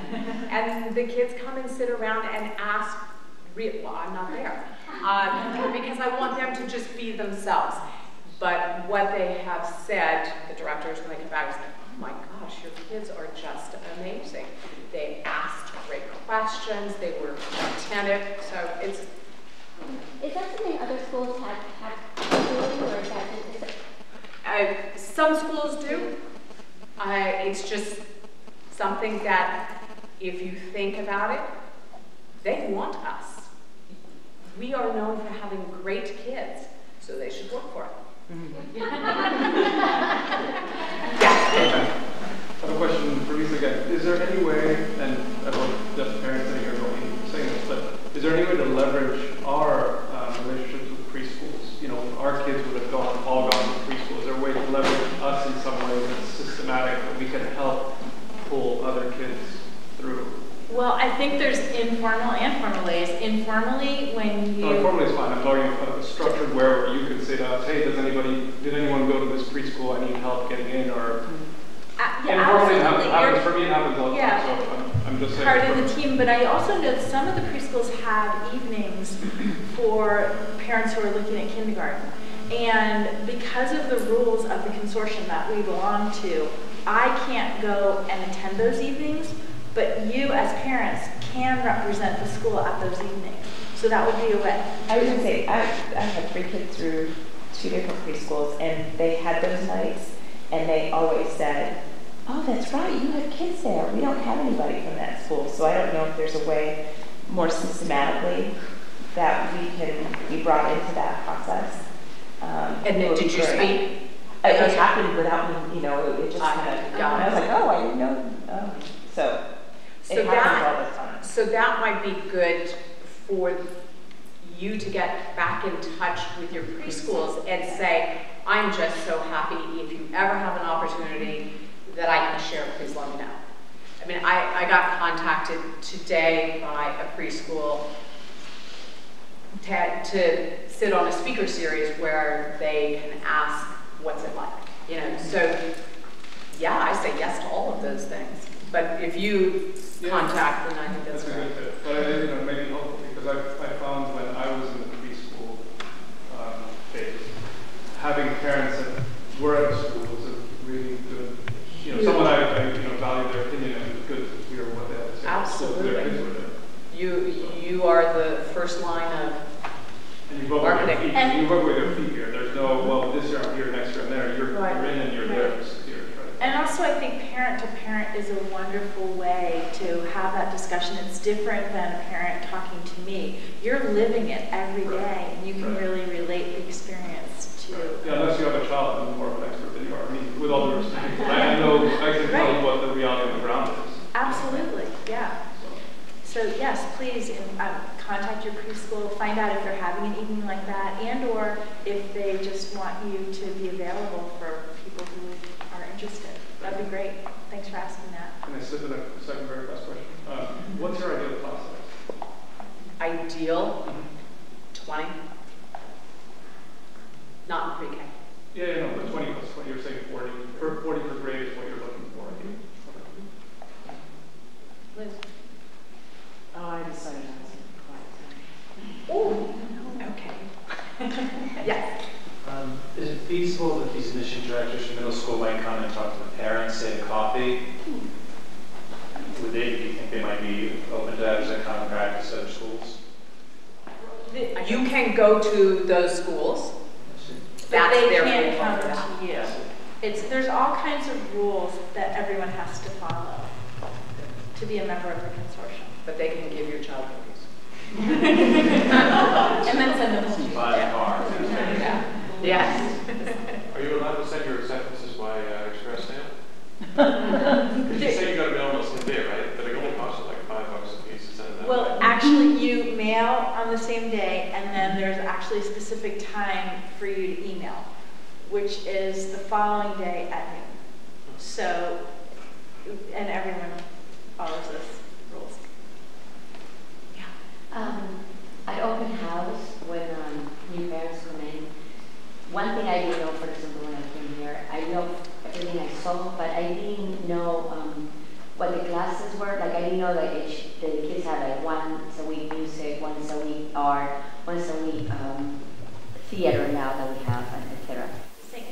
And the kids come and sit around and ask, well, I'm not there, because I want them to just be themselves. But what they have said, the directors, when they come back, is like, oh my gosh, your kids are just amazing. They asked great questions, they were attentive, so it's... Is that something other schools have doing, or is that just... Some schools do. It's just something that, if you think about it, they want us. We are known for having great kids, so they should work for it. Yeah. I have a question for Lisa again. Is there any way, and I don't know if just parents sitting here don't need saying this, but is there any way to leverage our relationships with preschools? You know, our kids would have all gone to preschool. Is there a way to leverage us in some way that's systematic that we can help pull other kids through? Well, I think there's informal and formal ways. Informally, when you... No, informally is fine. I'm talking about a structured where you could say to us, hey, did anyone go to this preschool? I need help getting in, or... informally, it happens. For me, it happens all the time, so I'm just saying. Part of the team, but I also know that some of the preschools have evenings for parents who are looking at kindergarten. And because of the rules of the consortium that we belong to, I can't go and attend those evenings, but you as parents can represent the school at those evenings. So that would be a way. I was going to say, I had 3 kids through 2 different preschools, and they had those nights, and they always said, oh, that's right, you have kids there. We don't have anybody from that school. So I don't know if there's a way more systematically that we can be brought into that process. And then did you speak? It happened without me, you know, it just kind of, and I was like, oh, I didn't know. So it happens all the time. So that might be good for you to get back in touch with your preschools and say, I'm just so happy if you ever have an opportunity that I can share, please let me know. I mean, I got contacted today by a preschool to sit on a speaker series where they can ask, what's it like? You know, so yeah, I say yes to all of those things. But if you contact, then I think that's a great. good fit. But you know, maybe helpful because I found when I was in the preschool phase, having parents that were at the school was a really good, you know, someone I value their opinion and it was good to hear what they had to say. Absolutely. Their kids were there. You are the first line of marketing. You work with your feet here. There's no, well, this year I'm here, next year I'm there. You're in and you're there for 6 years, right? And also I think parent to parent is a wonderful way to have that discussion. It's different than a parent talking to me. You're living it every day and you can really relate the experience to... Yeah, unless you have a child who's more of an expert than you are. I mean, with all due respect. I know, I can tell you what the reality on the ground is. Absolutely, yeah. So yes, please contact your preschool, find out if they're having an evening like that, and or if they just want you to be available for people who are interested. That'd be great. Thanks for asking that. Can I slip in a second very fast question? What's your ideal class size? Ideal? 20? Not in pre-K. Yeah, no, but 20 plus 20, you're saying 40. 40 per grade is what you're looking for, I think. Liz? Oh, I decided I was quiet. Oh, okay. coffee, do you think they might be open to that as a common practice at other schools? You can go to those schools. But That's they their can't rule come for that. to you. There's all kinds of rules that everyone has to follow to be a member of the consortium. But they can give your child cookies. And then send them home. Buy a car. Yeah. Yes. Are you allowed to send your acceptances by express stamp? Because you say you got to mail them on the same day, right? But it only costs like $5 a piece to send them. Well, actually, you mail on the same day, and then there's actually a specific time for you to email, which is the following day at noon. So, and everyone follows those rules. At open house, when new parents come in, one thing I didn't know, for example, when I came here, I know everything I saw, but I didn't know what the classes were. Like, I didn't know that the kids had like once a week music, once a week art, once a week theater now that we have, etc.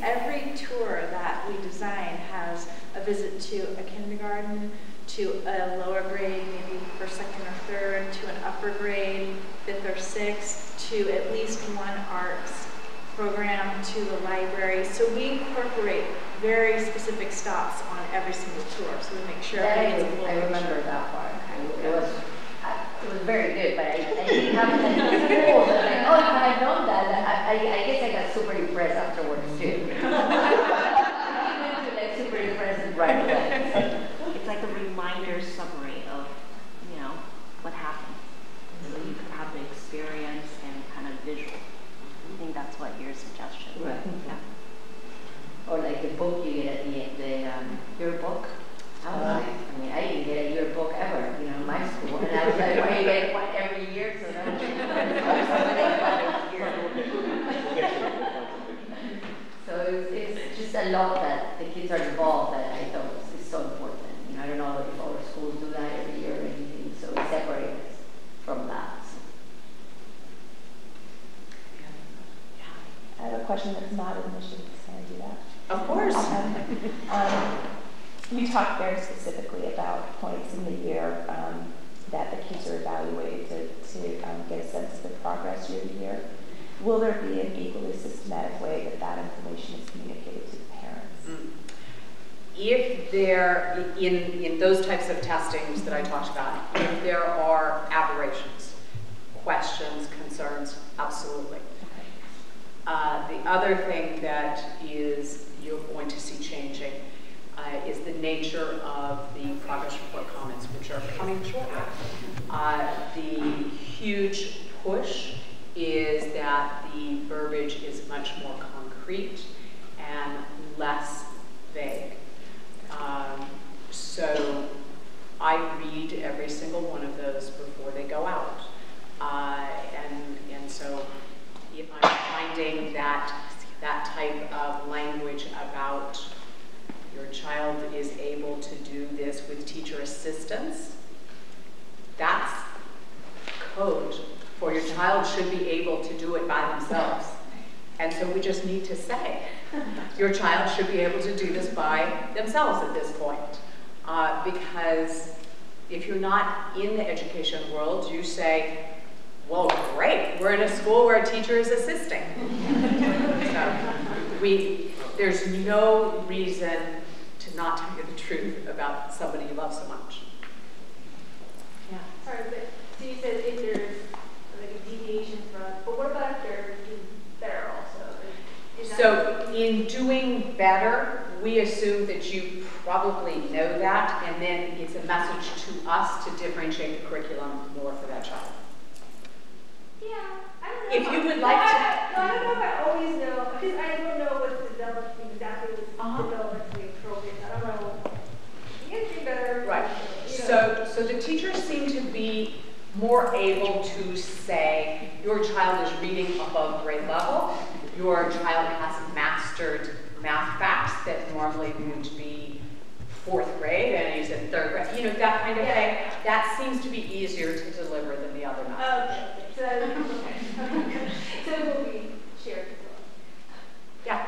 Every tour that we design has a visit to a kindergarten, to a lower grade, maybe first, second, or third, to an upper grade, fifth or sixth, to at least one arts program, to the library. So we incorporate very specific stops on every single tour, so we make sure everything's full. I remember that part. It was very good, but I didn't have that in school. Like, oh, if I had known that, I guess I got super impressed afterwards too. Like super impressed right away. It's like a reminder summary of, what happened. So you can have the experience and kind of visual. I think that's what your suggestion. Right. Yeah. Or like the book you get at your book. I didn't get a yearbook ever, in my school, and I was like, why you get one every year? So that so it's just a lot that the kids are involved that I thought is so important. I don't know if all schools do that every year or anything, so it's separated from that. I have a question that's not admissions. Can I do that? Of course. You talked very specifically about points in the year that the kids are evaluated to get a sense of the progress year to year. Will there be an equally systematic way that information is communicated to the parents? If there, in those types of testings that I talked about, if there are aberrations, questions, concerns, absolutely. The other thing that you're going to see changing is the nature of the progress report comments, which are coming shortly. The huge push is that the verbiage is much more concrete and less vague. So I read every single one of those before they go out. And so if I'm finding that type of language about your child is able to do this with teacher assistance, that's code for your child should be able to do it by themselves. And so we just need to say, your child should be able to do this by themselves at this point. Because if you're not in the education world, you say, well, great, we're in a school where a teacher is assisting. So there's no reason to not tell you the truth about somebody you love so much. Yeah. Sorry, but so you said if there's like a deviation from, but what about if they're doing better also? So in doing better, we assume that you probably know that, and then it's a message to us to differentiate the curriculum more for that child. Yeah, I don't know. If you would like to. No, I don't know if I always know, because I don't know what's developed exactly what's developed to be appropriate. I don't know. You can do better. Right. So the teachers seem to be more able to say, your child is reading above grade level, your child has mastered math facts that normally would be 4th grade and he's in 3rd grade, that kind of thing. That seems to be easier to deliver than the other message. Okay. So it will be shared as well. Yeah.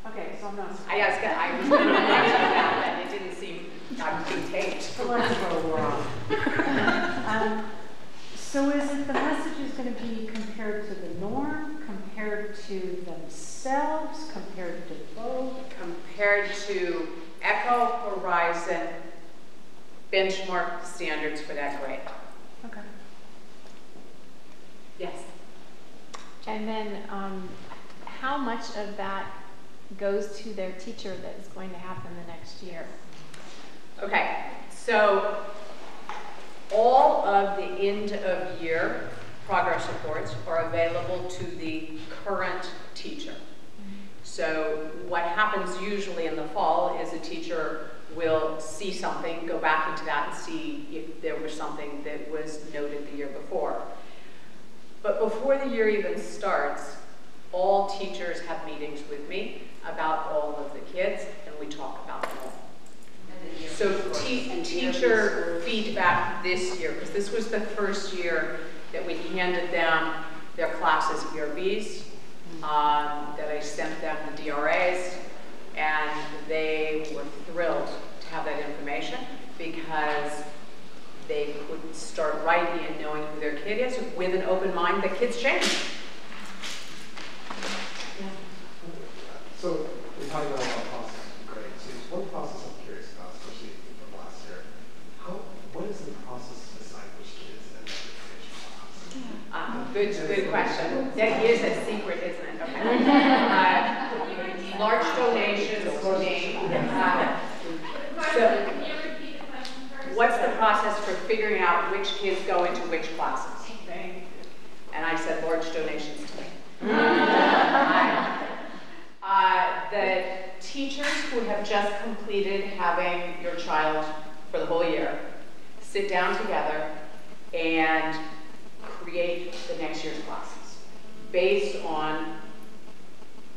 Okay, so I'm not. I was going to mention that, but it didn't seem going to be compared to the norm, compared to themselves, compared to both? Compared to Echo Horizon benchmark standards for that grade. Okay. Yes. And then how much of that goes to their teacher that is going to happen the next year? Okay, so all of the end of year progress reports are available to the current teacher. So what happens usually in the fall is a teacher will see something, go back into that and see if there was something that was noted the year before. But before the year even starts, all teachers have meetings with me about all of the kids, and we talk about them all. So teacher feedback this year, because this was the first year that we handed them their classes ERBs, that I sent them the DRAs, and they were thrilled to have that information because they could start writing and knowing who their kid is with an open mind that kids change. Yeah. So we're talking about one process, great. So one process I'm curious about, especially from last year. What is the process to decide which kids end up in class? Good question. That is a secret, isn't it? Okay. Large donations for me. So, what's the process for figuring out which kids go into which classes? And I said large donations to me. The teachers who have just completed having your child for the whole year sit down together and create the next year's classes based on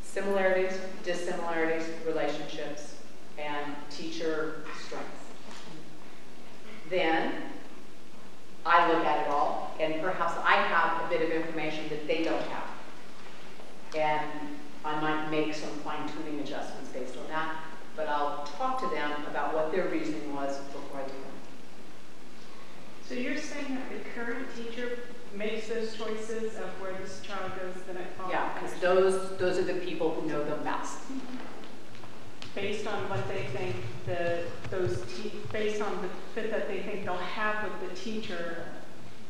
similarities, dissimilarities, relationships, and teacher strengths. Then I look at it all, and perhaps I have a bit of information that they don't have. And I might make some fine-tuning adjustments based on that, but I'll talk to them about what their reasoning was before I do them. So you're saying that the current teacher makes those choices of where this child goes the next fall? Yeah, because those are the people who know them best. Based on what they think based on the fit that they think they'll have with the teacher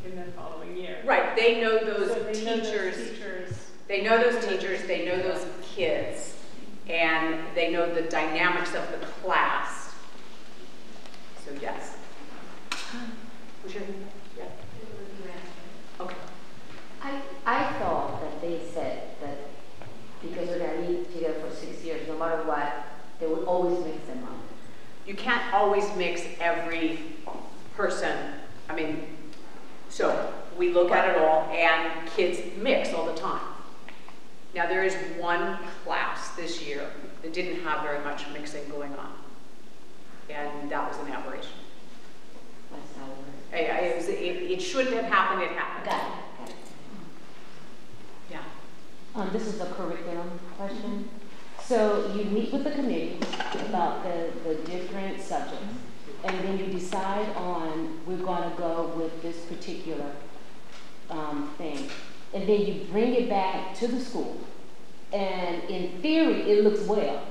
in the following year. Right, they know those teachers. They know those teachers, they know those kids, and they know the dynamics of the class. So yes. What's your yeah. Okay. I thought that they said that because we're going to be together for 6 years, no matter what, they would always mix them up. You can't always mix every person. I mean, so we look at it all, and kids mix all the time. Now, there is one class this year that didn't have very much mixing going on, and that was an aberration. That's how it works. It shouldn't have happened, it happened. Got it. Yeah. This is a curriculum question. So you meet with the committee about the different subjects, and then you decide on, we're going to go with this particular thing. And then you bring it back to the school. And in theory, it looks well.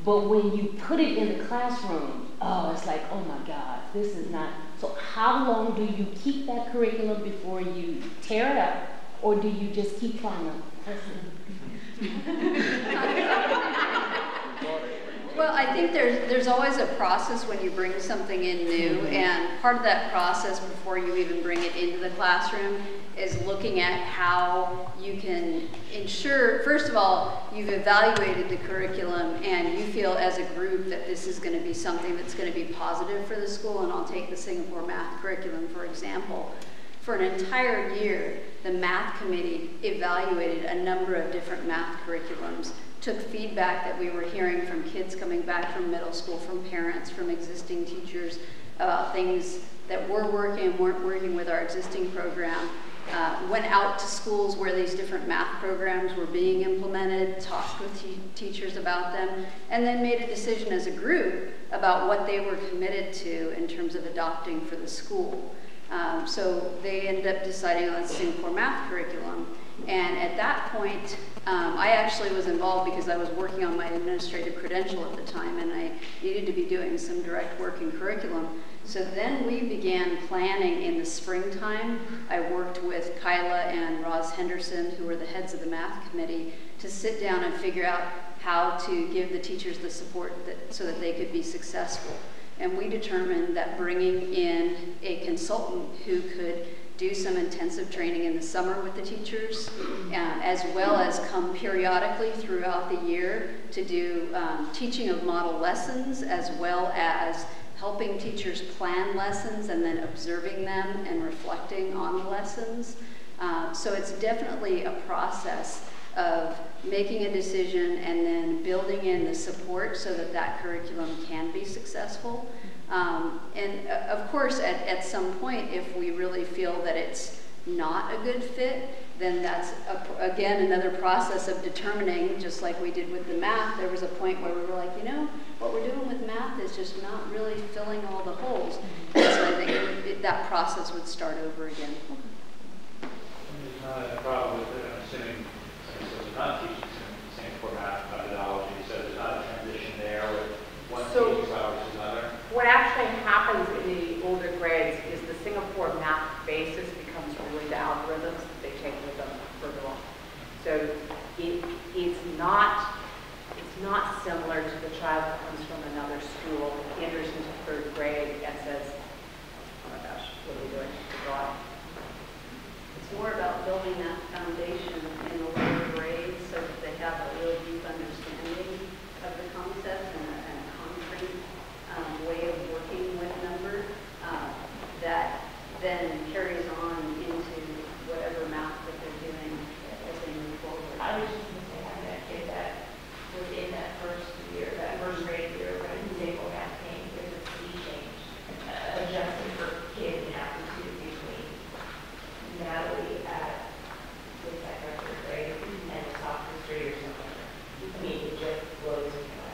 But when you put it in the classroom, oh, it's like, oh my God, this is not. So how long do you keep that curriculum before you tear it up? Or do you just keep trying to? Well, I think there's always a process when you bring something in new, and part of that process before you even bring it into the classroom is looking at how you can ensure, first of all, you've evaluated the curriculum and you feel as a group that this is going to be something that's going to be positive for the school. And I'll take the Singapore math curriculum, for example. For an entire year, the math committee evaluated a number of different math curriculums, took feedback that we were hearing from kids coming back from middle school, from parents, from existing teachers, about things that were working and weren't working with our existing program. Went out to schools where these different math programs were being implemented, talked with teachers about them, and then made a decision as a group about what they were committed to in terms of adopting for the school. So they ended up deciding on the Singapore math curriculum. And at that point, I actually was involved because I was working on my administrative credential at the time, and I needed to be doing some direct work in curriculum. So then we began planning in the springtime. I worked with Kyla and Roz Henderson, who were the heads of the math committee, to sit down and figure out how to give the teachers the support so that they could be successful. And we determined that bringing in a consultant who could do some intensive training in the summer with the teachers, as well as come periodically throughout the year to do teaching of model lessons, as well as helping teachers plan lessons and then observing them and reflecting on the lessons. So it's definitely a process of making a decision and then building in the support so that that curriculum can be successful. And of course, at some point, if we really feel that it's not a good fit, then that's, again, another process of determining, just like we did with the math. There was a point where we were like, you know, what we're doing with math is just not really filling all the holes. And so I think that process would start over again. There's not a problem with it, I'm assuming, since they're not teaching the same format methodology, so there's not a transition there with one teaching style versus another? What actually happens in the older grades is the Singapore math basis becomes really the algorithms that they take with them further on. So it's not similar to the child who comes from another school, enters into third grade and says, oh my gosh, what are we doing? It's more about building that foundation in the lower grades so that they have a really deep understanding of the concept and a concrete way of working with numbers that then carries on into whatever math that they're doing as they move forward. I was just going to say, having that kid that within that first year, that first grade year, when disabled math came, there's a sea change, adjusting for kid aptitude between Natalie at with that third grade and the sophomore or something. I mean, it just blows me away.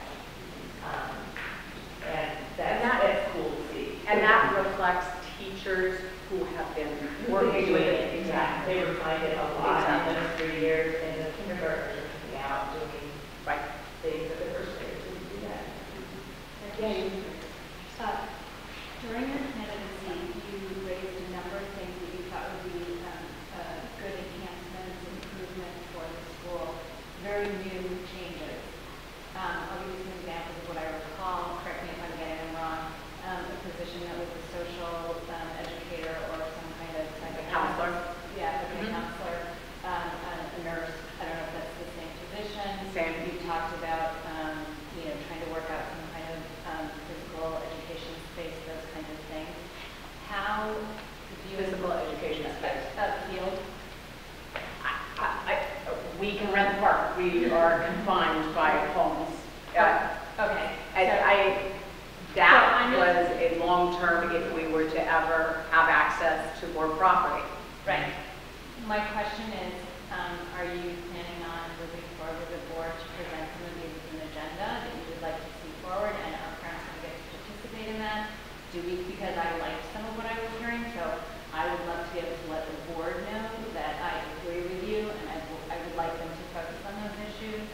And that's cool to see. And that reflects teachers who have been working with it. Exactly. They refined it a lot in those 3 years, and the kindergartners are coming out doing things that the first graders didn't do that. During your candidacy, you raised a number of things that you thought would be good enhancements, improvements for the school, very new changes. I'll give you some examples of what I recall. Correct me if I'm getting them wrong. A position that was a social educator or some kind of counselor. Yeah, a counselor, a nurse. I don't know if that's the same position. Same. You talked about trying to work out some kind of physical education space, those kinds of things. How do you Physical education space. Field? We can rent the park. We are confined by homes. Okay. That was a long-term if we were to ever have access to more property. Right. My question is, are you planning on moving forward with the board to present some of these as an agenda that you would like to see forward, and are parents going to get to participate in that? Because I liked some of what I was hearing, so I would love to be able to let the board know that I agree with you, and I would like them to focus on those issues.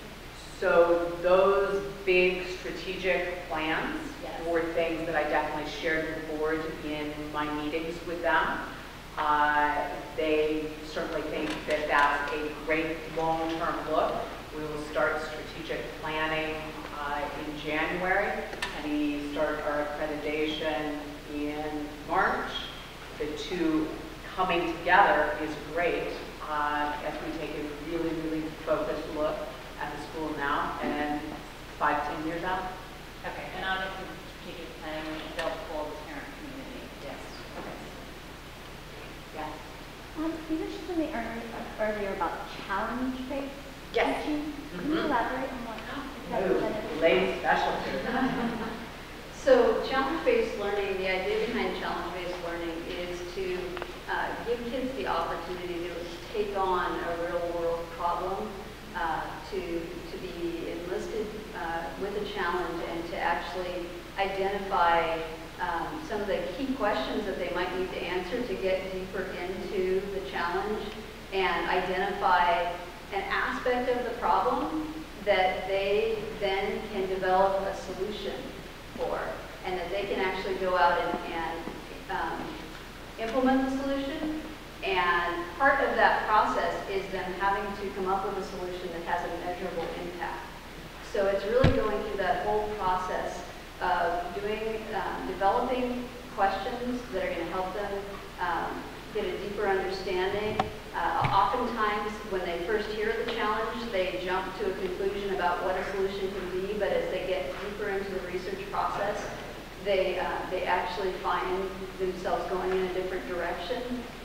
So those big strategic plans were things that I definitely shared with the board in my meetings with them. They certainly think that that's a great long-term look. We will start strategic planning in January. We start our accreditation in March. The two coming together is great as we take a really, really focused look at the school now and 5-10 years out. Okay, and obviously strategic planning will pull the parent community. Yes. Okay. Yes. You mentioned something earlier about challenge-based Yes. teaching. Can you elaborate on what Elaine's specialty. So challenge-based learning, the idea behind challenge-based learning is to give kids the opportunity to take on a real-world problem, to be enlisted with a challenge and to actually identify some of the key questions that they might need to answer to and identify an aspect of the problem that they then can develop a solution for, and that they can actually go out and implement the solution. And part of that process is them having to come up with a solution that has a measurable impact. So it's really going through that whole process of developing questions that are going to help them get a deeper understanding. Oftentimes, when they first hear the challenge, they jump to a conclusion about what a solution can be, but as they get deeper into the research process, they actually find themselves going in a different direction.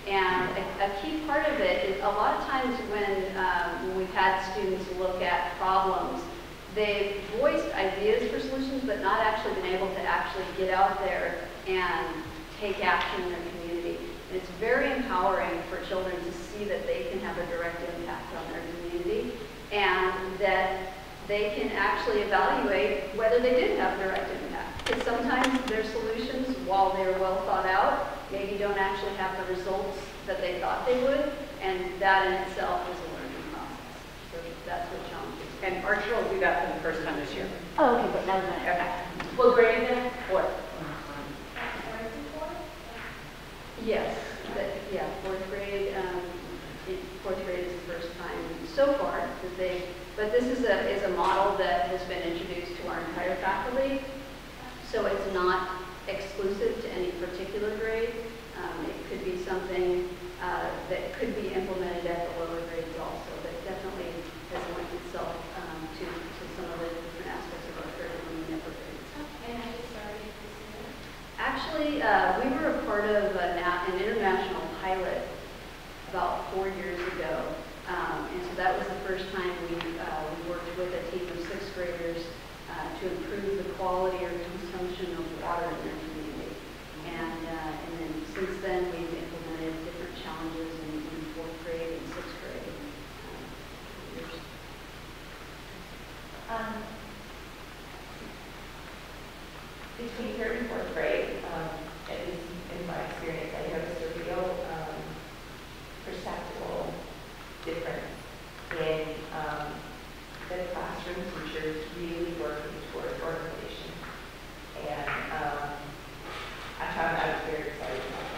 And a key part of it is a lot of times when we've had students look at problems, they've voiced ideas for solutions, but not actually been able to actually get out there and take action in their community. And it's very empowering for children to see that they can have a direct impact on their community, and that they can actually evaluate whether they did have direct impact. Because sometimes their solutions, while they're well thought out, maybe don't actually have the results that they thought they would, and that in itself is a learning process. So that's what challenges. And Archer will do that for the first time this year. Oh, okay, but that was my, Okay. What grade then? Fourth. Yes, yeah, fourth grade. Fourth grade is the first time so far that they. But this is a model that has been introduced to our entire faculty, so it's not exclusive to any particular grade. It could be something that could be implemented at the lower grades also, but definitely has linked itself to some of the different aspects of our curriculum in the upper grades. and I just started this year. Actually, we were a part of an international pilot about 4 years ago, and so that was the first time we worked with a team of sixth graders to improve the quality or consumption of water in their community. And then since then, we've implemented different challenges in fourth grade and sixth grade. Between third and fourth grade, at least in my experience, I noticed a real perceptible difference in the classroom teachers really working towards organization. And I was very excited about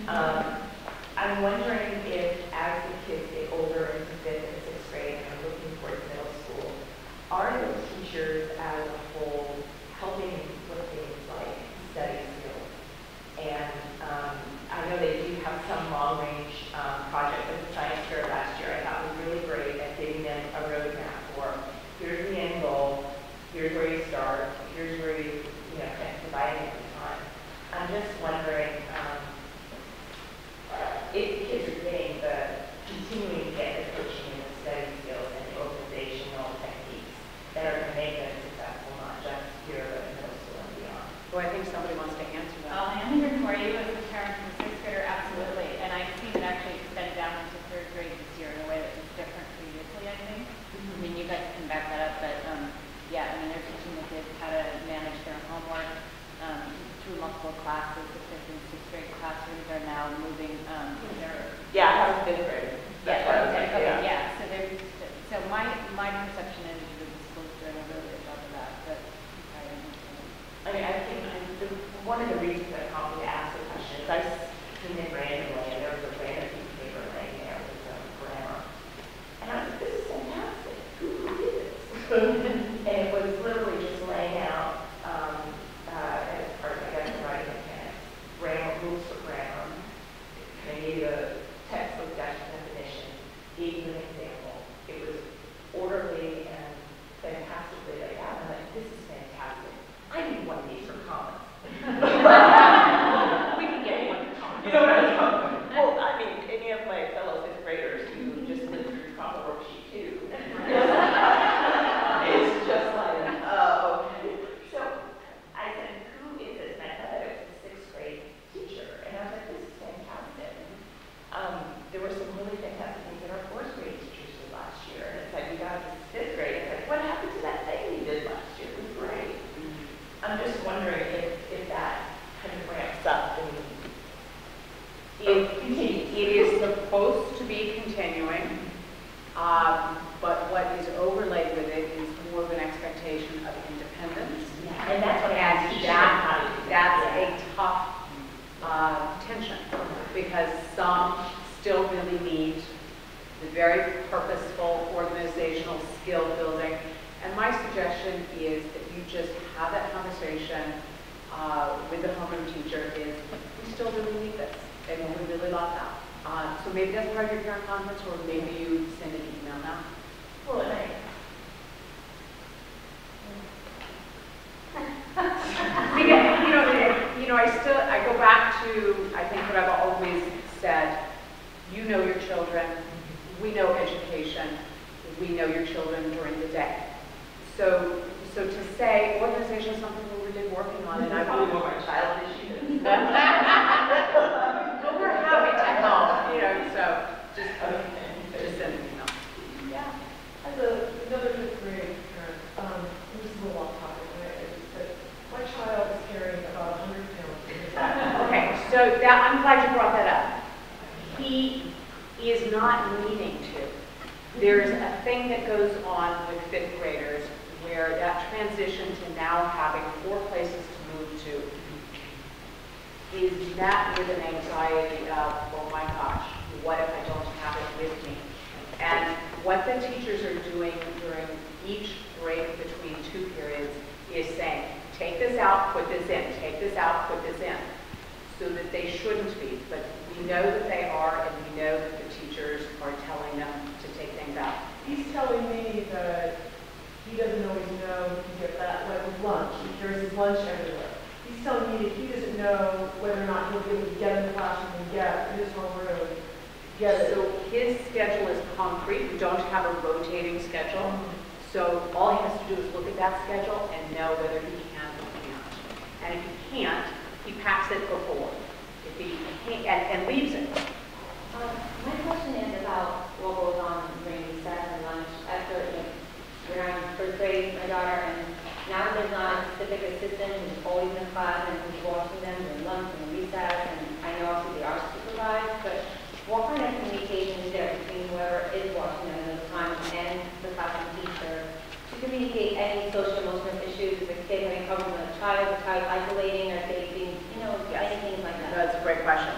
that. I'm wondering if, as the kids get older into fifth and sixth grade and are looking towards middle school, are those teachers as a whole helping with things like study skills? And I know they do have some long-range projects at the science fair last year. I thought was really great at giving them a roadmap for here's the end goal, here's where you start, here's where you kind of dividing at the time. I'm just wondering if kids are getting continuing to get the coaching and the study skills and the organizational techniques that are going to make them successful, not just here, but in middle school and beyond. Well, I think somebody wants to answer that. I'll answer for you as a parent from sixth grader, absolutely. And I've seen it actually extend down into third grade this year in a way that was different previously, I think. I mean, you guys can back that up, but yeah, I mean, they're teaching the kids how to manage their homework through multiple classes. The fifth and sixth grade classrooms are now moving their... Yeah, I have a fifth grade. Yeah. So my perception is that the school's doing a really good job of that, but I mean, I think one of the reasons I probably asked the question is I've seen it randomly, and there was a random piece of paper laying there with some grammar. And I was like, this is fantastic. Who did this? And it was literally just laying out, as part of, I guess, the writing mechanics, grammar, rules for grammar. And I gave you a textbook definition, gave you an example. It was orderly and fantastically laid out. I'm like, this is fantastic. I need one of these for comments. We can get one for comments. You know what I mean? Well, I mean, any of my fellow fifth graders who just lived through proper worksheet 2. It's just like, okay. So I said, who is this? And I thought it was a sixth grade teacher. And I was like, this is fantastic. There were some really fantastic things that our fourth grade teachers did last year. And it's like, we got this fifth grade. It's like, what happened to that thing we did last year? It was great. I'm just wondering if that kind of very purposeful, organizational, skill building. And my suggestion is that you just have that conversation with the homeroom teacher is, we still really need this, and we really love that. So maybe that's part of your parent conference, or maybe you send an email now. Well, I go back to, I think, what I've always said. You know your children. We know education. We know your children during the day. So to say organization is something we're really working on, and I probably know my child issues. But we're happy to help, so just send an email. Yeah. As another fifth grade parent, this is a little off topic, but my child is carrying about 100 pounds in his backpack. Okay, so I'm glad you brought that up. He is not needing to. There's a thing that goes on with fifth graders where that transition to now having 4 places to move to is met with an anxiety of, oh my gosh, what if I don't have it with me? And what the teachers are doing during each break between 2 periods is saying, take this out, put this in, take this out, put this in, so that they shouldn't be. But we know that they are, and we know that the teachers are telling them to take things out. He's telling me that he doesn't always know to get that, like with lunch. He carries his lunch everywhere. He's telling me that he doesn't know whether or not he'll be able to get in the classroom and get in his homeroom. So his schedule is concrete. We don't have a rotating schedule. So all he has to do is look at that schedule and know whether he can or can't. And if he can't, he packs it before. If he can't, and leaves it. My question is about what goes on during recess and lunch. After when I'm in first grade, my daughter, and now there's not a specific assistant who's always in class and who's watching them during lunch and recess, and I know also they are supervised, but what kind of communication is there between whoever is watching them at the time and the classroom teacher to communicate any social emotional issues, if a kid having problems with a child isolating or facing, anything like that? That's a great question.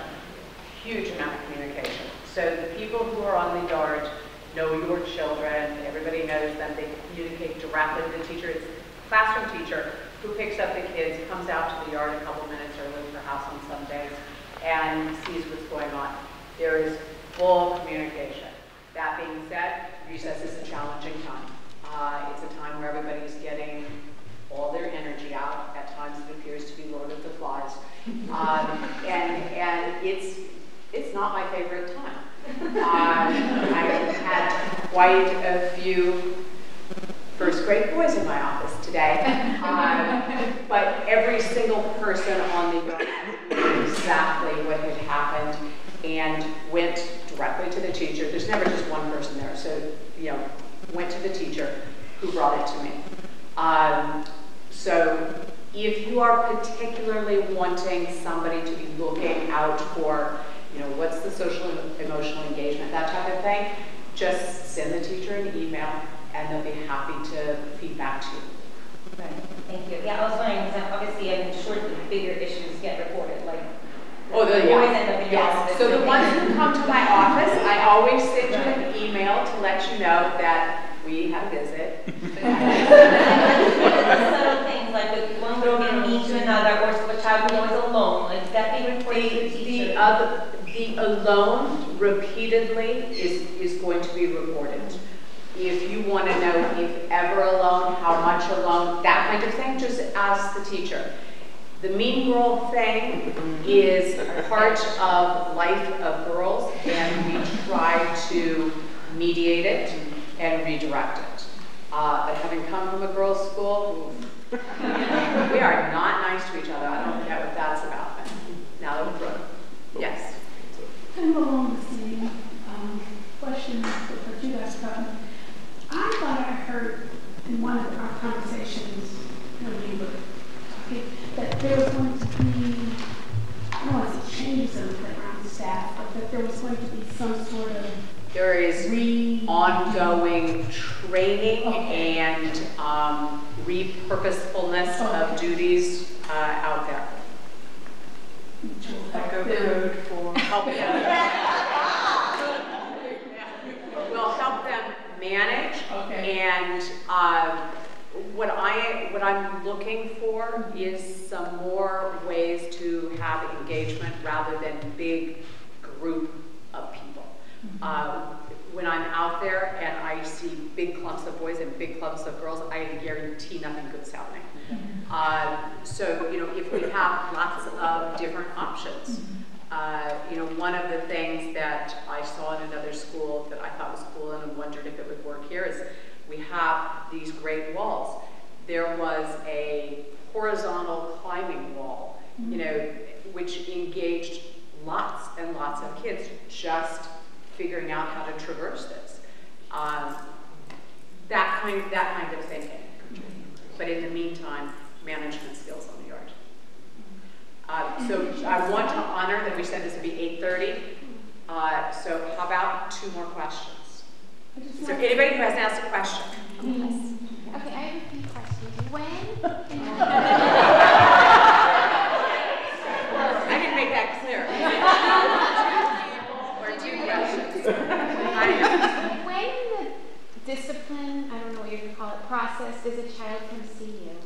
Huge amount of communication. So the people who are on the yard know your children, everybody knows them, they communicate directly with the teacher. It's the classroom teacher who picks up the kids, comes out to the yard a couple minutes early, perhaps on some days, and sees what's going on. There is full communication. That being said, recess is a challenging time. It's a time where everybody's getting all their energy out. At times it appears to be Lord of the Flies. And it's not my favorite time. I've had quite a few first grade boys in my office today. But every single person on the yard knew exactly what had happened and went directly to the teacher. There's never just one person there, so went to the teacher who brought it to me. So if you are particularly wanting somebody to be looking out for, what's the social and emotional engagement, that type of thing, just send the teacher an email and they'll be happy to feed back to you. Right. Thank you. Yeah, I was wondering, because obviously I'm sure the bigger issues get reported, like boys end up in your office. So the ones who come to my office, I always send you an email to let you know that we had a visit. The subtle things, like with one girl being mean to another, or a child being always alone, like that being reported to the teacher. The alone repeatedly is going to be reported. If you want to know if ever alone, how much alone, that kind of thing, just ask the teacher. The mean girl thing is part of life of girls, and we try to mediate it and redirect it. But having come from a girls' school, we are not nice to each other. I don't know what that's about. But now that we're grown. Yes. Kind of along the same question that you guys got. I thought I heard in one of our conversations when we were talking that there was going to be, I don't want to say changes in the playground staff, but that there was going to be some sort of there is ongoing training and repurposefulness of duties out there. Like a code for helping looking for is some more ways to have engagement rather than big group of people. When I'm out there and I see big clumps of boys and big clumps of girls, I guarantee nothing good's happening. So, you know, if we have lots of different options, you know, one of the things that I saw in another school that I thought was cool and I wondered if it would work here is we have these great walls. There was a horizontal climbing wall, you know, which engaged lots and lots of kids just figuring out how to traverse this. That kind of thinking. But in the meantime, management skills on the yard. So I want to honor that we said this would be 8:30. So how about 2 more questions? Is there anybody who hasn't asked a question? Yes. Okay, I have a few questions. When? I didn't make that clear. Or 2 questions. When the discipline, I don't know what you're going to call it, process, does a child come see you?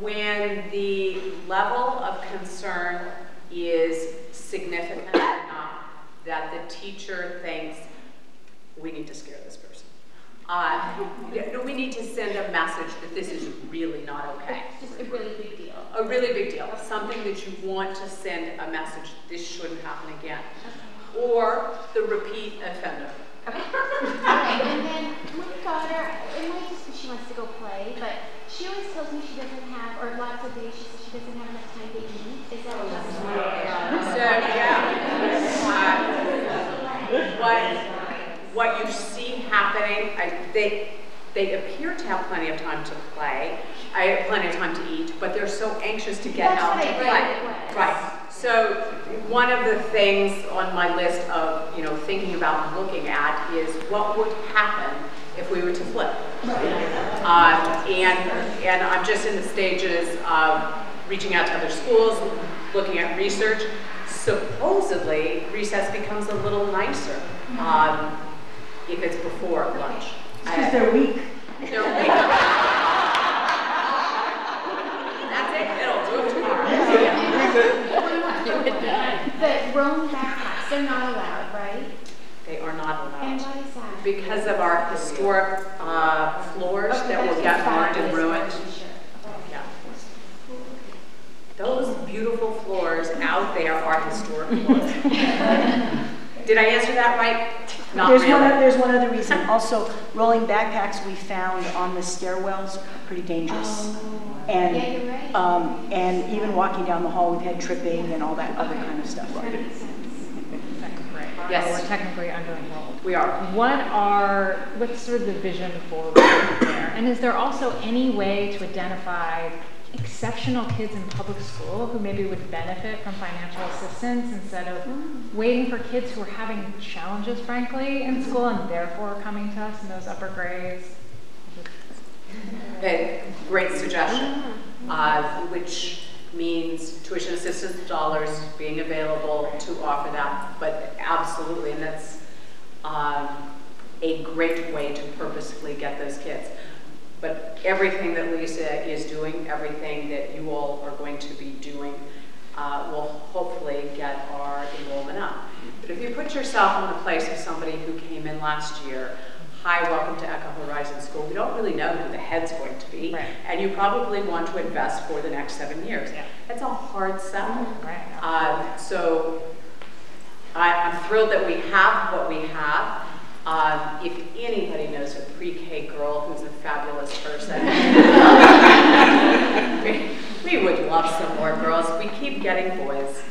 When the level of concern is significant enough that the teacher thinks we need to scare this person. We need to send a message that this is really not okay. Just a really big deal. A really big deal. Something that you want to send a message, this shouldn't happen again. Okay. Or the repeat offender. Okay. And then my daughter, it might just be she wants to go play, but she always tells me she doesn't have, or lots of days she says she doesn't have enough time to eat. Is that what you see happening, they appear to have plenty of time to play, plenty of time to eat, but they're so anxious to get out to play. Right. So one of the things on my list of, you know, thinking about and looking at is what would happen if we were to flip. And I'm just in the stages of reaching out to other schools, looking at research. Supposedly, recess becomes a little nicer if it's before lunch. Because they're weak. They're weak. That's it. It'll do it tomorrow. The rolling backpacks, they're not allowed, right? They are not allowed. And why is that? Because of our historic floors that will get marred and ruined. Yeah. Those beautiful floors out there are historic floors. Did I answer that right? Not really. There's one other reason. Also, rolling backpacks we found on the stairwells are pretty dangerous. And, yeah, you're right. And even walking down the hall, we've had tripping and all that other kind of stuff. Yes. We're technically under-enrolled. We are. What's sort of the vision forward there? And is there also any way to identify exceptional kids in public school who maybe would benefit from financial assistance instead of waiting for kids who are having challenges, frankly, in school and therefore coming to us in those upper grades? Great suggestion, which means tuition assistance dollars being available to offer that, but absolutely, and that's a great way to purposefully get those kids. But everything that Lisa is doing, everything that you all are going to be doing will hopefully get our enrollment up. But if you put yourself in the place of somebody who came in last year, hi, welcome to Echo Horizon School. We don't really know who the head's going to be, and you probably want to invest for the next 7 years. Yeah. That's a hard sell. So I'm thrilled that we have what we have. If anybody knows a pre-K girl who's a fabulous person, we would love some more girls. We keep getting boys.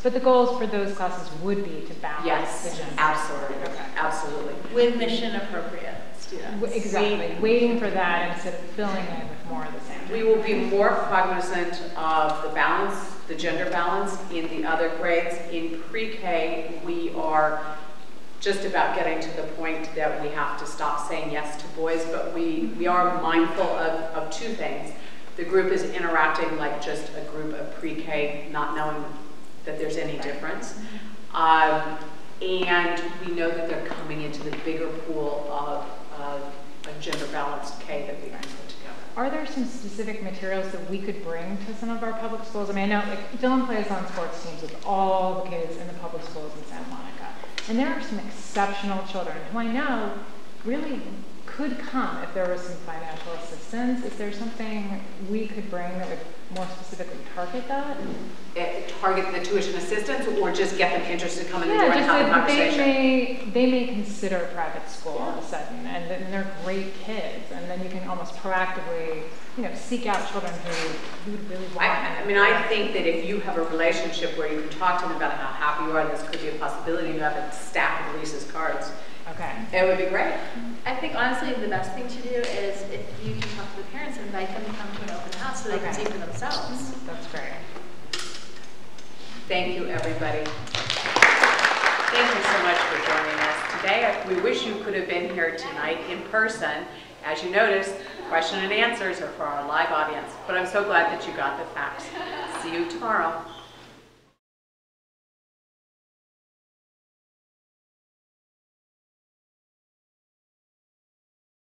But the goals for those classes would be to balance the gender. Absolutely. Absolutely. With mission appropriate students. Exactly. Waiting for that instead of filling in with more of the same. We will be more cognizant of the balance, the gender balance in the other grades. In pre-K, we are just about getting to the point that we have to stop saying yes to boys, but we are mindful of 2 things. The group is interacting like just a group of pre-K, not knowing that there's any difference. And we know that they're coming into the bigger pool of a gender-balanced K that we can put together. are there some specific materials that we could bring to some of our public schools? I mean, I know like, Dylan plays on sports teams with all the kids in the public schools in Santa Monica. And there are some exceptional children who I know really could come if there was some financial assistance. Is there something we could bring that would more specifically target that? Target the tuition assistance, or just get them interested to come in the door and have a conversation? They may consider private school all of a sudden, and then they're great kids, and then you can almost proactively, seek out children who would really want. I think that if you have a relationship where you can talk to them about how happy you are, this could be a possibility. You have a stack of Lisa's cards. Okay. It would be great. I think honestly the best thing to do is if you can talk to the parents and invite them to come to an open house so they can see for themselves. That's great. Thank you, everybody. Thank you so much for joining us today. We wish you could have been here tonight in person. As you noticed, question and answers are for our live audience, but I'm so glad that you got the facts. See you tomorrow.